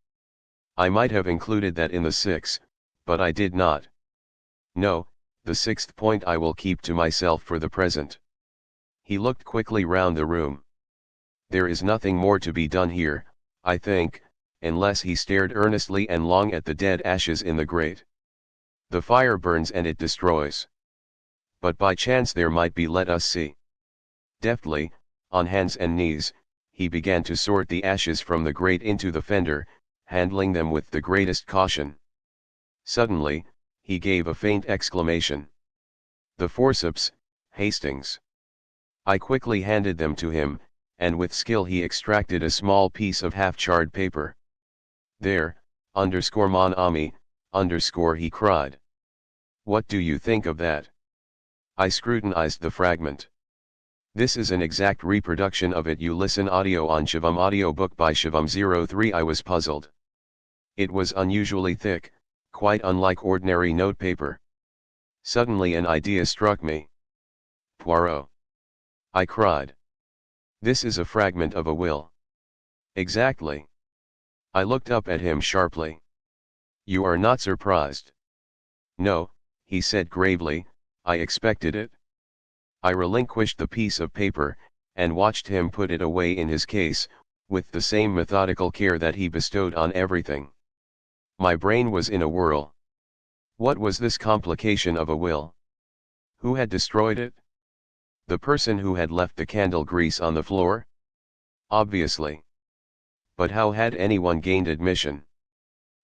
I might have included that in the 6, but I did not. No, the sixth point I will keep to myself for the present. He looked quickly round the room. There is nothing more to be done here, I think, unless he stared earnestly and long at the dead ashes in the grate. The fire burns and it destroys. But by chance there might be, let us see. Deftly, on hands and knees, he began to sort the ashes from the grate into the fender, handling them with the greatest caution. Suddenly, he gave a faint exclamation. "The forceps, Hastings." I quickly handed them to him, and with skill he extracted a small piece of half-charred paper. "There, mon ami, he cried. "What do you think of that?" I scrutinized the fragment. "This is an exact reproduction of it. You listen audio on Shivam Audiobook by Shivam03. I was puzzled. It was unusually thick, quite unlike ordinary notepaper. Suddenly an idea struck me. "Poirot!" I cried. "This is a fragment of a will." "Exactly." I looked up at him sharply. "You are not surprised?" "No," he said gravely, "I expected it." I relinquished the piece of paper, and watched him put it away in his case, with the same methodical care that he bestowed on everything. My brain was in a whirl. What was this complication of a will? Who had destroyed it? The person who had left the candle grease on the floor? Obviously. But how had anyone gained admission?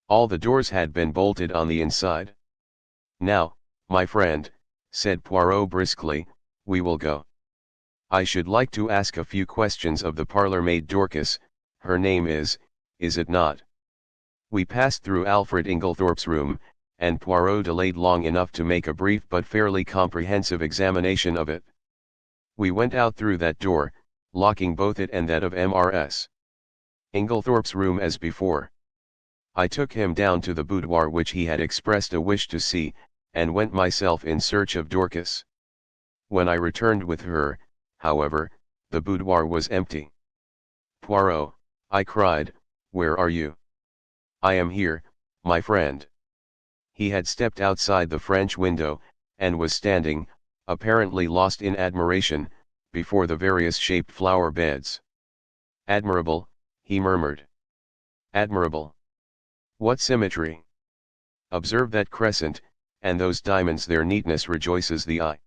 All the doors had been bolted on the inside. "Now, my friend," said Poirot briskly, "we will go. I should like to ask a few questions of the parlour-maid Dorcas. Her name is it not?" We passed through Alfred Inglethorpe's room, and Poirot delayed long enough to make a brief but fairly comprehensive examination of it. We went out through that door, locking both it and that of Mrs. Inglethorpe's room as before. I took him down to the boudoir which he had expressed a wish to see, and went myself in search of Dorcas. When I returned with her, however, the boudoir was empty. "Poirot," I cried, "where are you?" "I am here, my friend." He had stepped outside the French window, and was standing, apparently lost in admiration, before the various shaped flower beds. "Admirable," he murmured. "Admirable. What symmetry! Observe that crescent, and those diamonds. Their neatness rejoices the eye.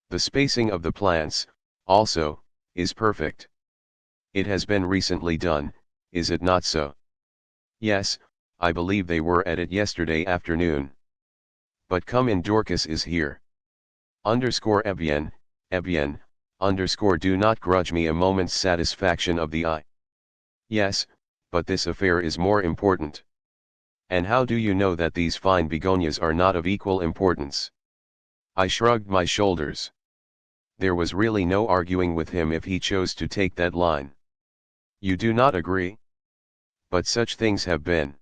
The spacing of the plants, also, is perfect. It has been recently done, is it not so?" "Yes, I believe they were at it yesterday afternoon. But come in, Dorcas is here. Ebienne, do not grudge me a moment's satisfaction of the eye." "Yes, but this affair is more important." "And how do you know that these fine begonias are not of equal importance?" I shrugged my shoulders. There was really no arguing with him if he chose to take that line. "You do not agree? But such things have been.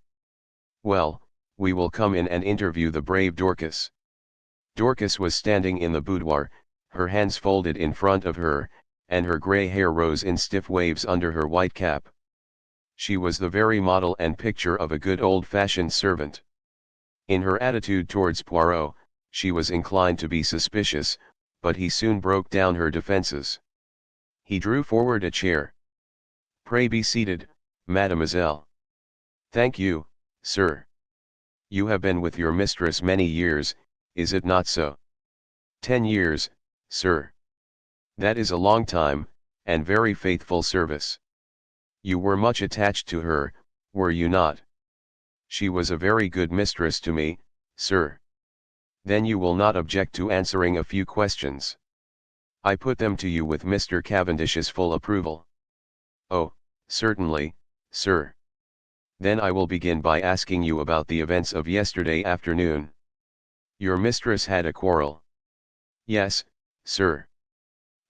Well, we will come in and interview the brave Dorcas." Dorcas was standing in the boudoir, her hands folded in front of her, and her grey hair rose in stiff waves under her white cap. She was the very model and picture of a good old-fashioned servant. In her attitude towards Poirot, she was inclined to be suspicious, but he soon broke down her defences. He drew forward a chair. "Pray be seated, mademoiselle." "Thank you, sir. You have been with your mistress many years, is it not so?" "10 years, sir." "That is a long time, and very faithful service. You were much attached to her, were you not?" "She was a very good mistress to me, sir." "Then you will not object to answering a few questions. I put them to you with Mr. Cavendish's full approval." "Oh, certainly, sir." "Then I will begin by asking you about the events of yesterday afternoon." "Your mistress had a quarrel?" "Yes, sir.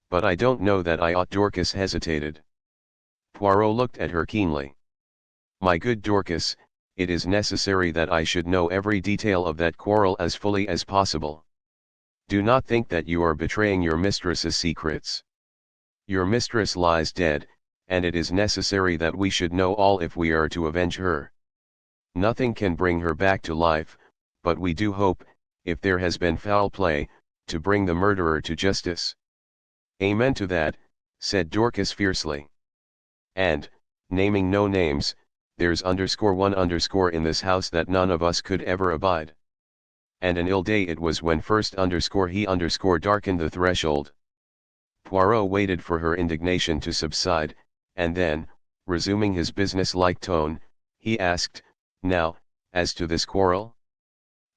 But I don't know that I ought." Dorcas hesitated. Poirot looked at her keenly. "My good Dorcas, it is necessary that I should know every detail of that quarrel as fully as possible. Do not think that you are betraying your mistress's secrets. Your mistress lies dead, and it is necessary that we should know all if we are to avenge her. Nothing can bring her back to life, but we do hope, if there has been foul play, to bring the murderer to justice." "Amen to that," said Dorcas fiercely. "And, naming no names, there's _one_ in this house that none of us could ever abide. And an ill day it was when first he darkened the threshold." Poirot waited for her indignation to subside, and then, resuming his business-like tone, he asked, "Now, as to this quarrel?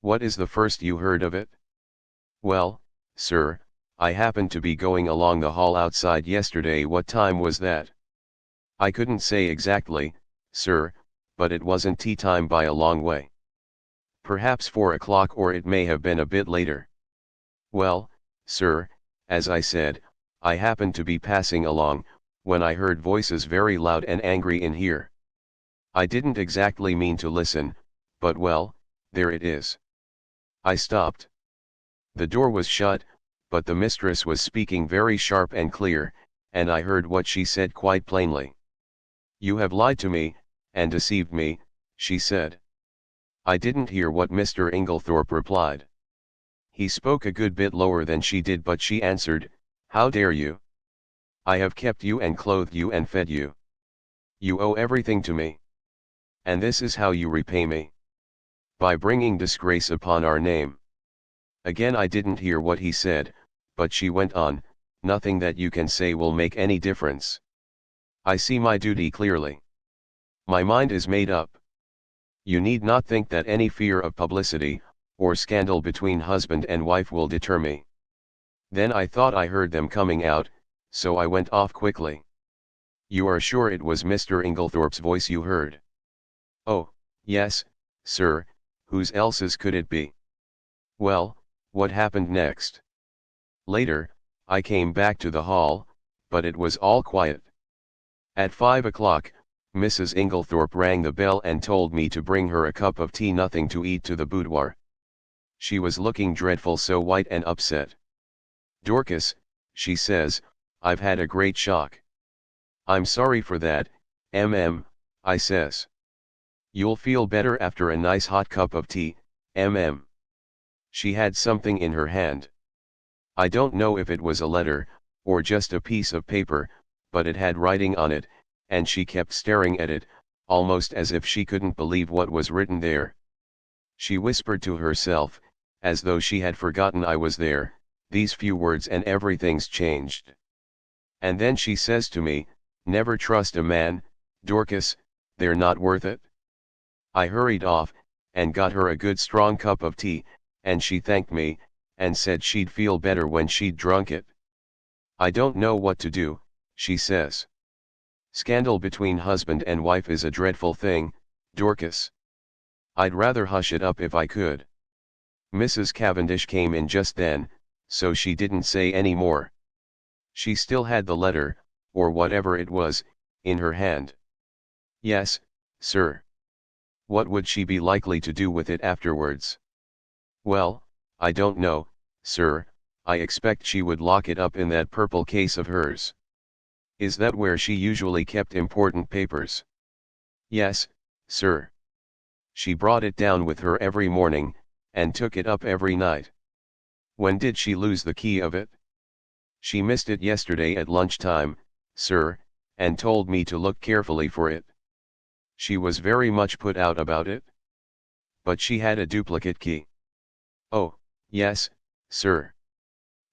What is the first you heard of it?" "Well, sir, I happened to be going along the hall outside yesterday. What time was that?" "I couldn't say exactly, sir, but it wasn't tea time by a long way. Perhaps 4 o'clock, or it may have been a bit later." "Well, sir, as I said, I happened to be passing along, when I heard voices very loud and angry in here. I didn't exactly mean to listen, but well, there it is. I stopped. The door was shut, but the mistress was speaking very sharp and clear, and I heard what she said quite plainly. 'You have lied to me, and deceived me,' she said. I didn't hear what Mr. Inglethorpe replied. He spoke a good bit lower than she did, but she answered, 'How dare you? I have kept you and clothed you and fed you. You owe everything to me. And this is how you repay me. By bringing disgrace upon our name.' Again I didn't hear what he said, but she went on, 'Nothing that you can say will make any difference. I see my duty clearly. My mind is made up. You need not think that any fear of publicity, or scandal between husband and wife will deter me.' Then I thought I heard them coming out, so I went off quickly." "You are sure it was Mr. Inglethorpe's voice you heard?" "Oh, yes, sir, whose else's could it be?" "Well, what happened next?" "Later, I came back to the hall, but it was all quiet. At 5 o'clock, Mrs. Inglethorpe rang the bell and told me to bring her a cup of tea, nothing to eat, to the boudoir. She was looking dreadful, so white and upset. 'Dorcas,' she says, 'I've had a great shock.' 'I'm sorry for that, I says. 'You'll feel better after a nice hot cup of tea, She had something in her hand. I don't know if it was a letter, or just a piece of paper, but it had writing on it, and she kept staring at it, almost as if she couldn't believe what was written there. She whispered to herself, as though she had forgotten I was there, these few words, and everything's changed. And then she says to me, 'Never trust a man, Dorcas, they're not worth it.' I hurried off, and got her a good strong cup of tea, and she thanked me, and said she'd feel better when she'd drunk it. 'I don't know what to do,' she says. Scandal between husband and wife is a dreadful thing, Dorcas. I'd rather hush it up if I could.' Mrs. Cavendish came in just then, so she didn't say any more. She still had the letter, or whatever it was, in her hand. "Yes, sir." "What would she be likely to do with it afterwards?" "Well, I don't know, sir. I expect she would lock it up in that purple case of hers." "Is that where she usually kept important papers?" "Yes, sir. She brought it down with her every morning, and took it up every night." "When did she lose the key of it?" "She missed it yesterday at lunchtime, sir, and told me to look carefully for it. She was very much put out about it." "But she had a duplicate key." "Oh, yes, sir."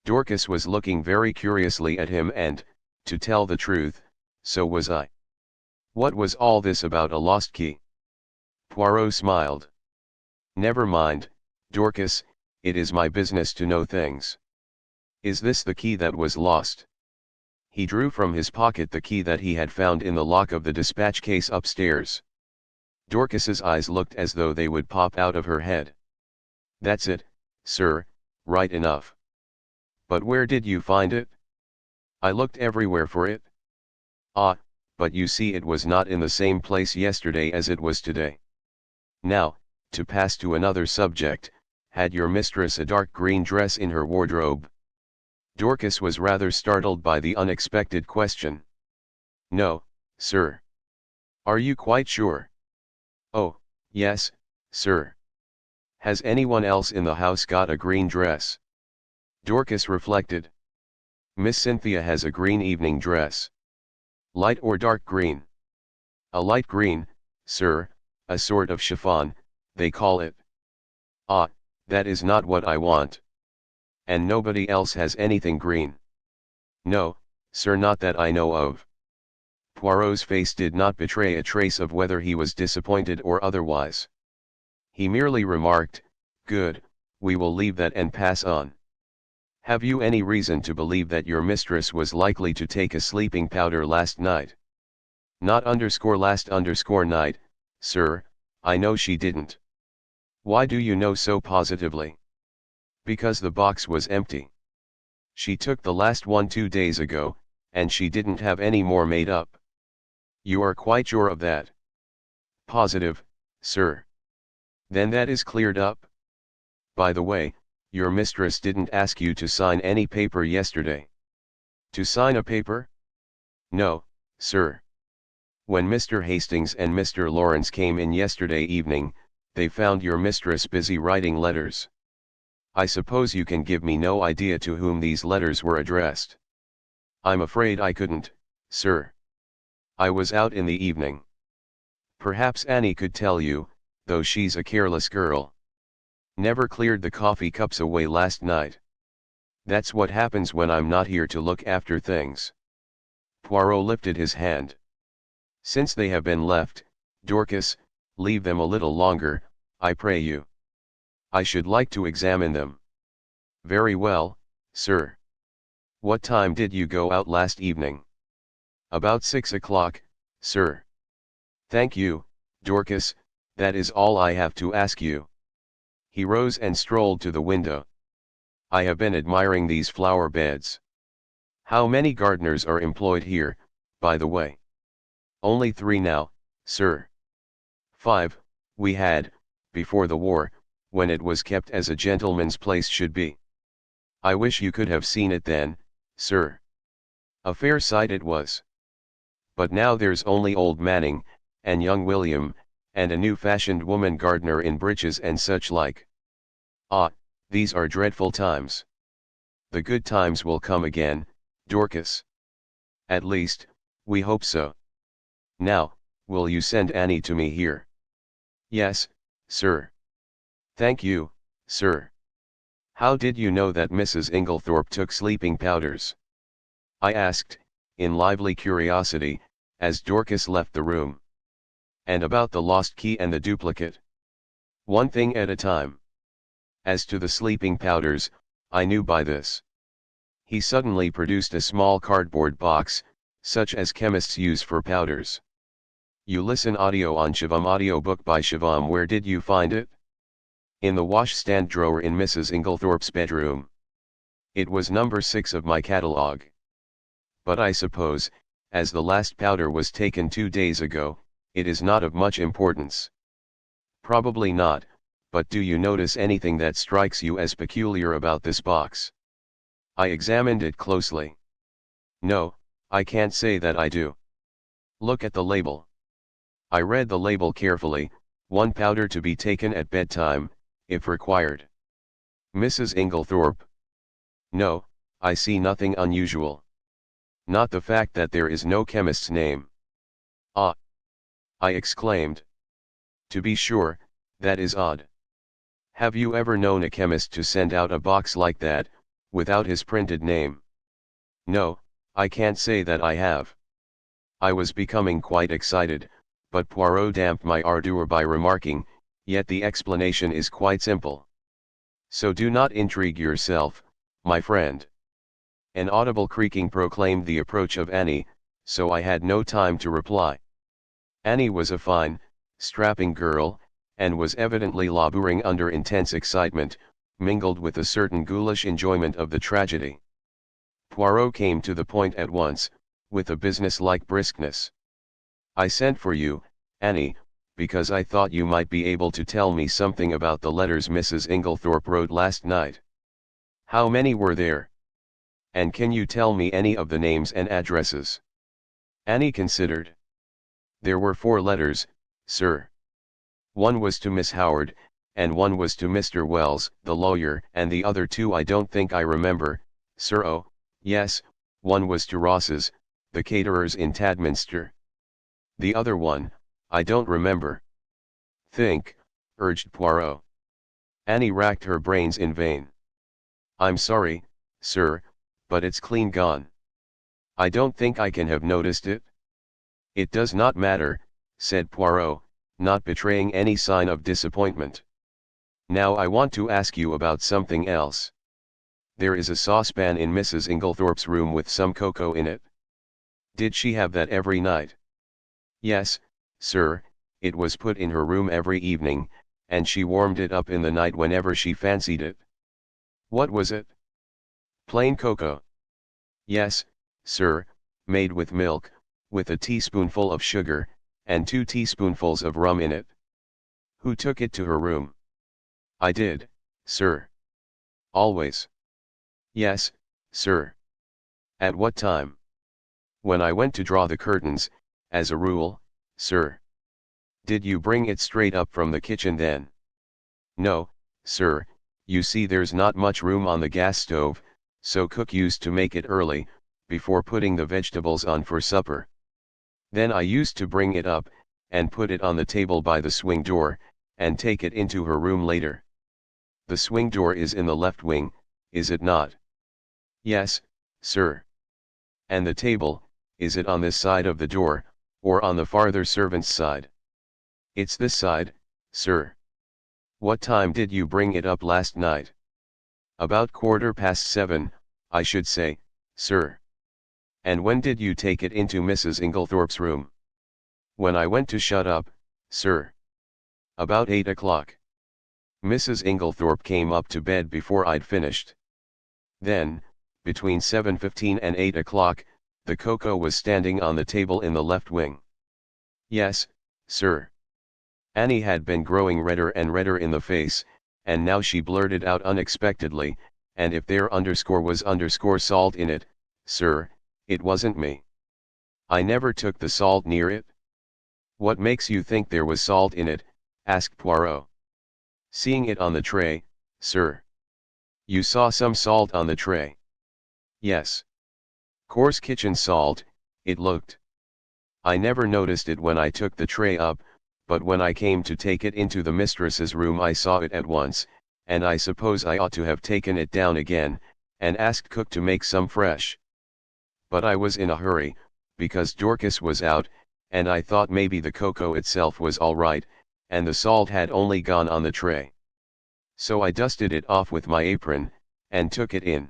Dorcas was looking very curiously at him, and, to tell the truth, so was I. What was all this about a lost key? Poirot smiled. "Never mind, Dorcas, it is my business to know things. Is this the key that was lost?" He drew from his pocket the key that he had found in the lock of the dispatch case upstairs. Dorcas's eyes looked as though they would pop out of her head. "That's it, sir, right enough. But where did you find it?" "I looked everywhere for it." "Ah, but you see it was not in the same place yesterday as it was today. Now, to pass to another subject, had your mistress a dark green dress in her wardrobe?" Dorcas was rather startled by the unexpected question. "No, sir." "Are you quite sure?" "Oh, yes, sir." "Has anyone else in the house got a green dress?" Dorcas reflected. "Miss Cynthia has a green evening dress." "Light or dark green?" "A light green, sir, a sort of chiffon, they call it." "Ah, that is not what I want." "And nobody else has anything green?" "No, sir, not that I know of." Poirot's face did not betray a trace of whether he was disappointed or otherwise. He merely remarked, "Good, we will leave that and pass on. Have you any reason to believe that your mistress was likely to take a sleeping powder last night?" "Not last night, sir, I know she didn't." "Why do you know so positively?" "Because the box was empty. She took the last one 2 days ago, and she didn't have any more made up." "You are quite sure of that?" "Positive, sir." "Then that is cleared up. By the way, your mistress didn't ask you to sign any paper yesterday." "To sign a paper?" "No, sir. When Mr. Hastings and Mr. Lawrence came in yesterday evening, they found your mistress busy writing letters. I suppose you can give me no idea to whom these letters were addressed?" "I'm afraid I couldn't, sir. I was out in the evening. Perhaps Annie could tell you, though she's a careless girl. Never cleared the coffee cups away last night. That's what happens when I'm not here to look after things." Poirot lifted his hand. "Since they have been left, Dorcas, leave them a little longer, I pray you. I should like to examine them." "Very well, sir. What time did you go out last evening?" "About 6 o'clock, sir." "Thank you, Dorcas, that is all I have to ask you." He rose and strolled to the window. "I have been admiring these flower beds. How many gardeners are employed here, by the way?" "Only 3 now, sir." "5, we had, before the war, when it was kept as a gentleman's place should be. I wish you could have seen it then, sir. A fair sight it was. But now there's only old Manning, and young William, and a new-fashioned woman gardener in breeches and such like. Ah, these are dreadful times." "The good times will come again, Dorcas. At least, we hope so. Now, will you send Annie to me here?" "Yes, sir." "Thank you, sir. How did you know that Mrs. Inglethorpe took sleeping powders?" I asked, in lively curiosity, as Dorcas left the room. "And about the lost key and the duplicate?" "One thing at a time. As to the sleeping powders, I knew by this." He suddenly produced a small cardboard box, such as chemists use for powders. "You listen audio on Shivam Audiobook by Shivam. Where did you find it?" "In the washstand drawer in Mrs. Inglethorpe's bedroom. It was number 6 of my catalogue. But I suppose, as the last powder was taken 2 days ago, it is not of much importance." "Probably not, but do you notice anything that strikes you as peculiar about this box?" I examined it closely. "No, I can't say that I do." "Look at the label." I read the label carefully. "One powder to be taken at bedtime, if required." "Mrs. Inglethorpe?" "No, I see nothing unusual." "Not the fact that there is no chemist's name?" "Ah!" I exclaimed. "To be sure, that is odd. Have you ever known a chemist to send out a box like that, without his printed name?" "No, I can't say that I have." I was becoming quite excited, but Poirot damped my ardor by remarking, "Yet the explanation is quite simple. So do not intrigue yourself, my friend." An audible creaking proclaimed the approach of Annie, so I had no time to reply. Annie was a fine, strapping girl, and was evidently laboring under intense excitement, mingled with a certain ghoulish enjoyment of the tragedy. Poirot came to the point at once, with a business-like briskness. "I sent for you, Annie, because I thought you might be able to tell me something about the letters Mrs. Inglethorpe wrote last night. How many were there? And can you tell me any of the names and addresses?" Annie considered. "There were 4 letters, sir. One was to Miss Howard, and one was to Mr. Wells, the lawyer, and the other 2 I don't think I remember, sir. Oh, yes, one was to Ross's, the caterers in Tadminster. The other one, I don't remember." "Think," urged Poirot. Annie racked her brains in vain. "I'm sorry, sir, but it's clean gone. I don't think I can have noticed it." It does not matter, said Poirot, not betraying any sign of disappointment. Now I want to ask you about something else. There is a saucepan in Mrs. Inglethorpe's room with some cocoa in it. Did she have that every night? Yes, sir, it was put in her room every evening, and she warmed it up in the night whenever she fancied it. What was it? Plain cocoa. Yes, sir, made with milk, with a teaspoonful of sugar, and 2 teaspoonfuls of rum in it. Who took it to her room? I did, sir. Always? Yes, sir. At what time? When I went to draw the curtains, as a rule, sir. Did you bring it straight up from the kitchen then? No, sir, you see there's not much room on the gas stove, so cook used to make it early, before putting the vegetables on for supper. Then I used to bring it up, and put it on the table by the swing door, and take it into her room later. The swing door is in the left wing, is it not? Yes, sir. And the table, is it on this side of the door, or on the farther servant's side? It's this side, sir. What time did you bring it up last night? About 7:15, I should say, sir. And when did you take it into Mrs. Inglethorpe's room? When I went to shut up, sir. About 8 o'clock. Mrs. Inglethorpe came up to bed before I'd finished. Then, between 7:15 and 8 o'clock, the cocoa was standing on the table in the left wing. Yes, sir. Annie had been growing redder and redder in the face, and now she blurted out unexpectedly, and if there was salt in it, sir, it wasn't me. I never took the salt near it. What makes you think there was salt in it? Asked Poirot. Seeing it on the tray, sir. You saw some salt on the tray? Yes. Coarse kitchen salt, it looked. I never noticed it when I took the tray up, but when I came to take it into the mistress's room I saw it at once, and I suppose I ought to have taken it down again, and asked cook to make some fresh. But I was in a hurry, because Dorcas was out, and I thought maybe the cocoa itself was all right, and the salt had only gone on the tray. So I dusted it off with my apron, and took it in.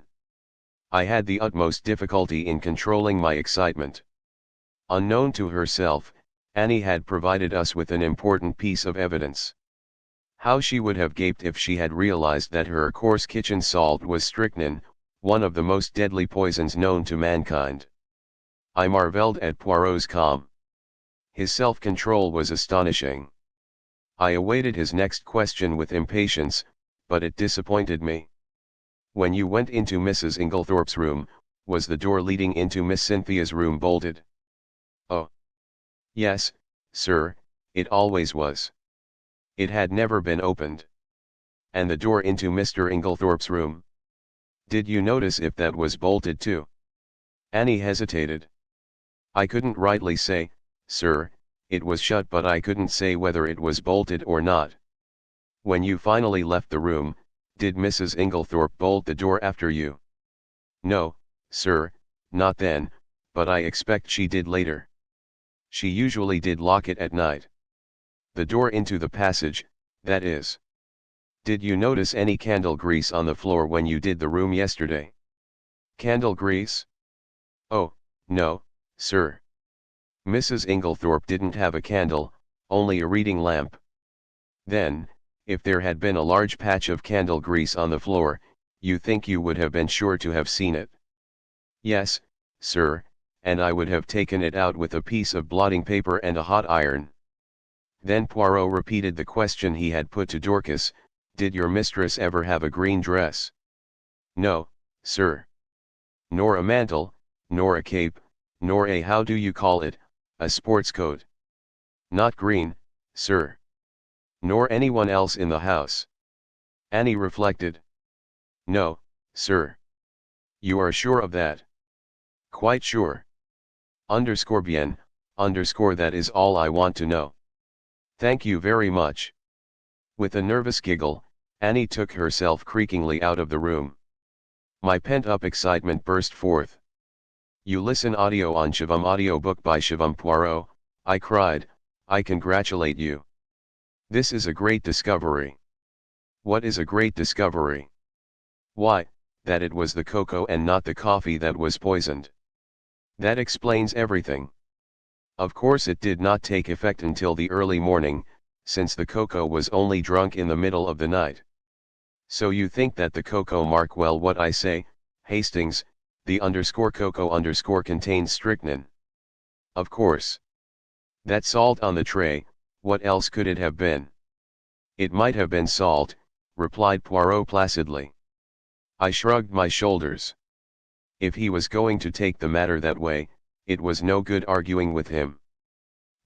I had the utmost difficulty in controlling my excitement. Unknown to herself, Annie had provided us with an important piece of evidence. How she would have gaped if she had realized that her coarse kitchen salt was strychnine, one of the most deadly poisons known to mankind. I marveled at Poirot's calm. His self-control was astonishing. I awaited his next question with impatience, but it disappointed me. When you went into Mrs. Inglethorpe's room, was the door leading into Miss Cynthia's room bolted? Oh. Yes, sir, it always was. It had never been opened. And the door into Mr. Inglethorpe's room? Did you notice if that was bolted too? Annie hesitated. I couldn't rightly say, sir, it was shut, but I couldn't say whether it was bolted or not. When you finally left the room, did Mrs. Inglethorpe bolt the door after you? No, sir, not then, but I expect she did later. She usually did lock it at night. The door into the passage, that is. Did you notice any candle grease on the floor when you did the room yesterday? Candle grease? Oh, no, sir. Mrs. Inglethorpe didn't have a candle, only a reading lamp. Then, if there had been a large patch of candle grease on the floor, you think you would have been sure to have seen it? Yes, sir, and I would have taken it out with a piece of blotting paper and a hot iron. Then Poirot repeated the question he had put to Dorcas, did your mistress ever have a green dress? No, sir. Nor a mantle, nor a cape, nor a how do you call it, a sports coat? Not green, sir. Nor anyone else in the house? Annie reflected. No, sir. You are sure of that? Quite sure. Bien, that is all I want to know. Thank you very much. With a nervous giggle, Annie took herself creakingly out of the room. My pent-up excitement burst forth. You listen audio on Shivam audiobook by Shivam Poirot, I cried, I congratulate you. This is a great discovery. What is a great discovery? Why, that it was the cocoa and not the coffee that was poisoned. That explains everything. Of course it did not take effect until the early morning, since the cocoa was only drunk in the middle of the night. So you think that the cocoa mark well what I say, Hastings, the _cocoa_ contains strychnine. Of course. That salt on the tray, what else could it have been? It might have been salt, replied Poirot placidly. I shrugged my shoulders. If he was going to take the matter that way, it was no good arguing with him.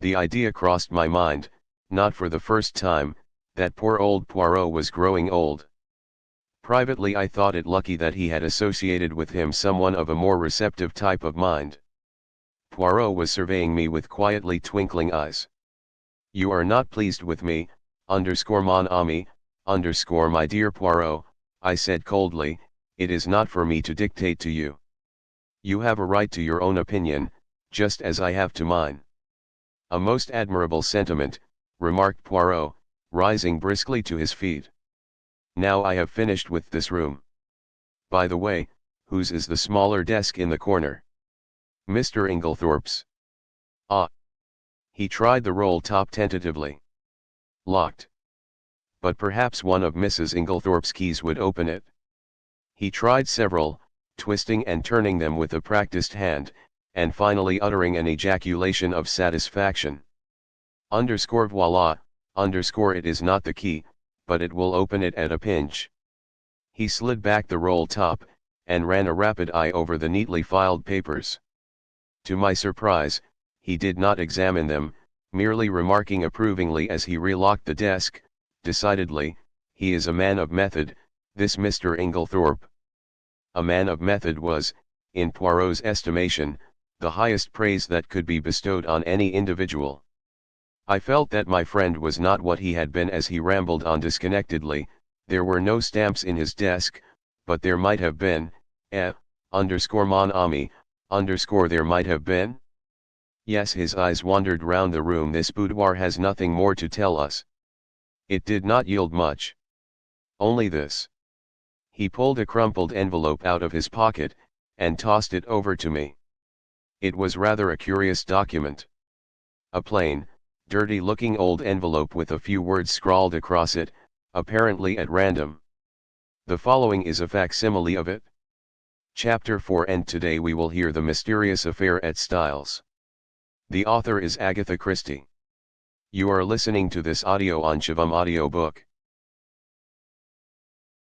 The idea crossed my mind, not for the first time, that poor old Poirot was growing old. Privately I thought it lucky that he had associated with him someone of a more receptive type of mind. Poirot was surveying me with quietly twinkling eyes. You are not pleased with me, mon ami, my dear Poirot, I said coldly, it is not for me to dictate to you. You have a right to your own opinion, just as I have to mine. A most admirable sentiment, remarked Poirot, rising briskly to his feet. Now I have finished with this room. By the way, whose is the smaller desk in the corner? Mr. Inglethorpe's. Ah. He tried the roll top tentatively. Locked. But perhaps one of Mrs. Inglethorpe's keys would open it. He tried several, twisting and turning them with a practiced hand, and finally uttering an ejaculation of satisfaction. Voila, it is not the key, but it will open it at a pinch. He slid back the roll top, and ran a rapid eye over the neatly filed papers. To my surprise, he did not examine them, merely remarking approvingly as he relocked the desk, decidedly, he is a man of method, this Mr. Inglethorpe. A man of method was, in Poirot's estimation, the highest praise that could be bestowed on any individual. I felt that my friend was not what he had been as he rambled on disconnectedly. There were no stamps in his desk, but there might have been, mon ami, there might have been? Yes, his eyes wandered round the room. This boudoir has nothing more to tell us. It did not yield much. Only this. He pulled a crumpled envelope out of his pocket, and tossed it over to me. It was rather a curious document. A plain, dirty-looking old envelope with a few words scrawled across it, apparently at random. The following is a facsimile of it. Chapter 4, and today we will hear the mysterious affair at Styles. The author is Agatha Christie. You are listening to this audio on Shivam Audiobook.